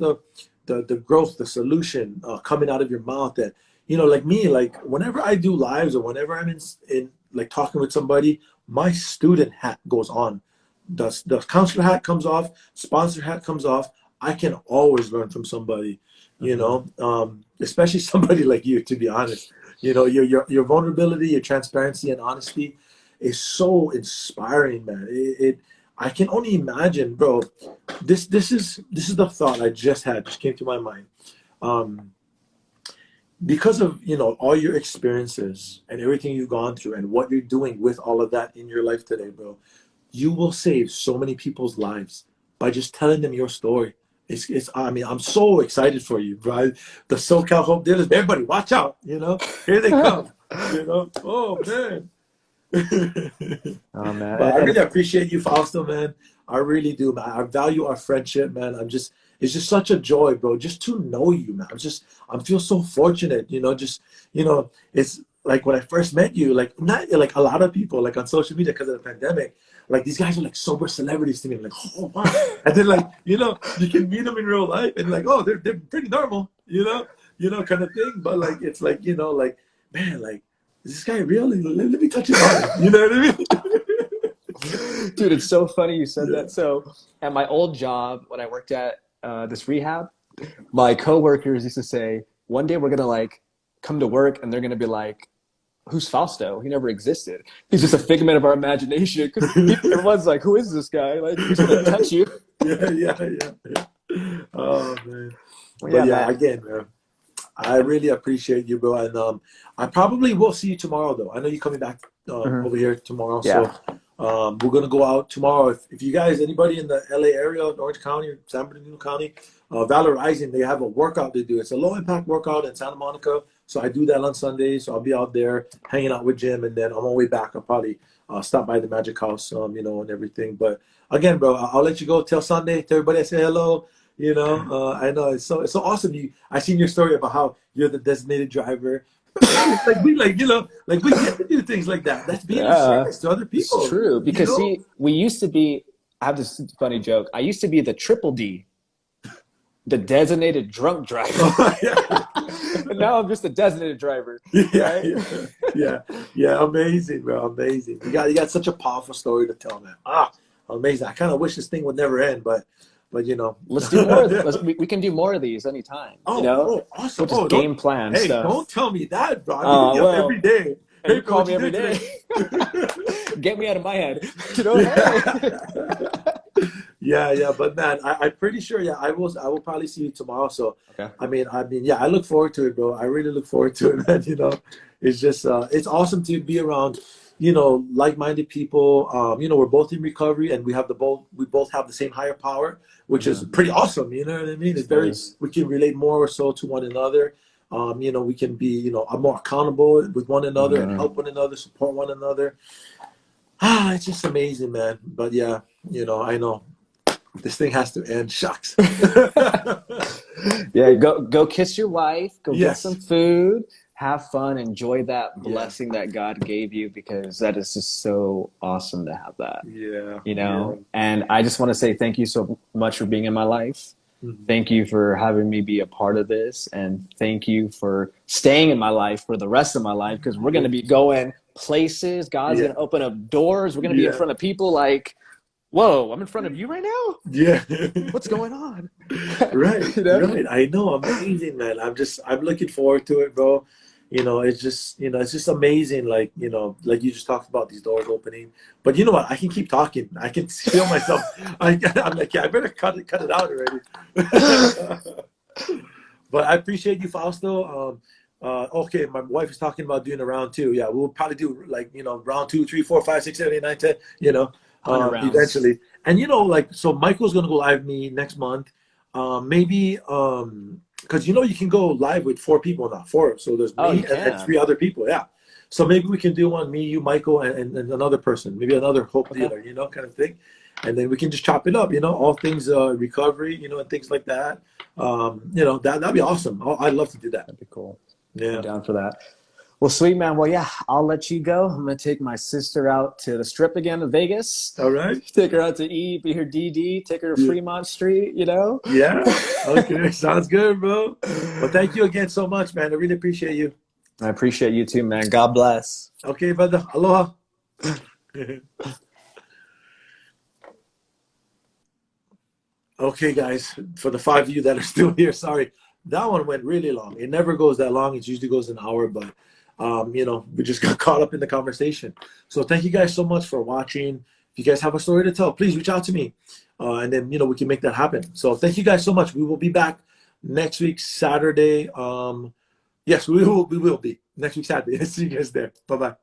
the growth, the solution coming out of your mouth. That like me, like whenever I do lives or whenever I'm in like talking with somebody, my student hat goes on. The counselor hat comes off, sponsor hat comes off. I can always learn from somebody, especially somebody like you. To be honest, your vulnerability, your transparency, and honesty is so inspiring, man. I can only imagine, bro. This is the thought I just came to my mind. Um, because of all your experiences and everything you've gone through and what you're doing with all of that in your life today, bro, you will save so many people's lives by just telling them your story. It's I mean, I'm so excited for you, bro. The SoCal Hope Dealers, everybody watch out, here they come, oh man. Oh man, But I really appreciate you, Fausto, man. I really do, man. I value our friendship, man. It's just such a joy, bro, just to know you, man. I feel so fortunate, it's like when I first met you, like not like a lot of people, like on social media because of the pandemic, like these guys are like sober celebrities to me. I'm like, oh wow. And then like, you can meet them in real life and like, oh, they're pretty normal, kind of thing. But like, it's like, like, man, like, is this guy real? Let me touch his arm. You know what I mean? dude, it's so funny you said Yeah. that. So at my old job, when I worked at this rehab, my coworkers used to say, one day we're gonna like come to work and they're gonna be like, "Who's Fausto? He never existed. He's just a figment of our imagination." Because everyone's like, "Who is this guy? Like, who's gonna touch you?" Yeah. Oh man. Well, But yeah, yeah, man. again, man, I really appreciate you, bro. And I probably will see you tomorrow, though. I know you're coming back Hmm. over here tomorrow, Yeah. so we're gonna go out tomorrow. If you guys, anybody in the LA area, Orange County or San Bernardino County, Valor Rising, they have a workout they do. It's a low impact workout in Santa Monica. So I do that on Sundays. So I'll be out there hanging out with Jim, and then on my way back, I'll probably stop by the Magic House, and everything. But again, bro, I'll let you go till Sunday. To everybody, I say hello. I know it's so awesome. I seen your story about how you're the designated driver. Man, it's like like we get to do things like that. That's being of Yeah, service to other it's people. true. Because see, we used to be. I have this funny joke. I used to be the triple D, the designated drunk driver, Oh, yeah. and now I'm just a designated driver, Yeah, right? yeah, yeah. Amazing, bro. Amazing. You got such a powerful story to tell, man. Amazing. I kind of wish this thing would never end, but Let's do more. We can do more of these anytime. awesome. We'll just Oh, don't. game plan Hey, stuff. don't tell me that, bro. I'm hitting you up every Well, day. and Hey, you bro, call what me you every doing day. today? Get me out of my head. Hey. Yeah. Yeah. But man, I'm pretty sure. Yeah, I will probably see you tomorrow. So, Okay. yeah, I look forward to it, bro. I really look forward to it, man. It's just, it's awesome to be around, like-minded people. We're both in recovery, and we both have the same higher power, which is Mhm. pretty awesome. You know what I mean? It's It very, is. we can relate more or so to one another. We can be, more accountable with one another and Mhm. help one another, support one another. It's just amazing, man. But yeah, I know this thing has to end. Shucks. Yeah, go kiss your wife, go get some Yes. food, have fun, enjoy that Yeah. blessing that God gave you because that is just so awesome to have that, Yeah. you Yeah. know? And I just want to say thank you so much for being in my life. Mhm. Thank you for having me be a part of this and thank you for staying in my life for the rest of my life because we're going Yeah. to be going places. God's going Yeah. to open up doors. We're going to be in Yeah. front of people like, "Whoa, I'm in front of you right now? Yeah. What's going on?" Right. you know? Right. I know. Amazing, man. I'm looking forward to it, bro. It's just amazing. Like you just talked about these doors opening. But you know what? I can keep talking. I can feel myself. I'm like, yeah, I better cut it out already. But I appreciate you, Fausto. Okay, my wife is talking about doing a round two. Yeah, we'll probably do like round two, three, four, five, six, seven, eight, nine, 10. 100 rounds. Eventually. And like so, Michael's gonna go live with me next month. Maybe because you can go live with four people now. Four. So there's Oh, you me and can. three other people. Yeah. So maybe we can do one, me, you, Michael, and another person, maybe another hope Okay. dealer, kind of thing. And then we can just chop it up, all things recovery, and things like that. That'd be awesome. I'd love to do that. That'd be cool. I'm Yeah. down for that. Well, sweet man. Well, yeah, I'll let you go. I'm gonna take my sister out to the strip again in Vegas. All right. Take her out to eat, be her DD. Take her to Yeah. Fremont Street. You know. Yeah. Okay. Sounds good, bro. Well, thank you again so much, man. I really appreciate you. I appreciate you too, man. God bless. Okay, brother. Aloha. Okay, guys, for the five of you that are still here, sorry. That one went really long. It never goes that long. It usually goes an hour, but we just got caught up in the conversation. So thank you guys so much for watching. If you guys have a story to tell, please reach out to me. And then, we can make that happen. So thank you guys so much. We will be back next week, Saturday. Yes, we will be next week, Saturday. See you guys there. Bye-bye.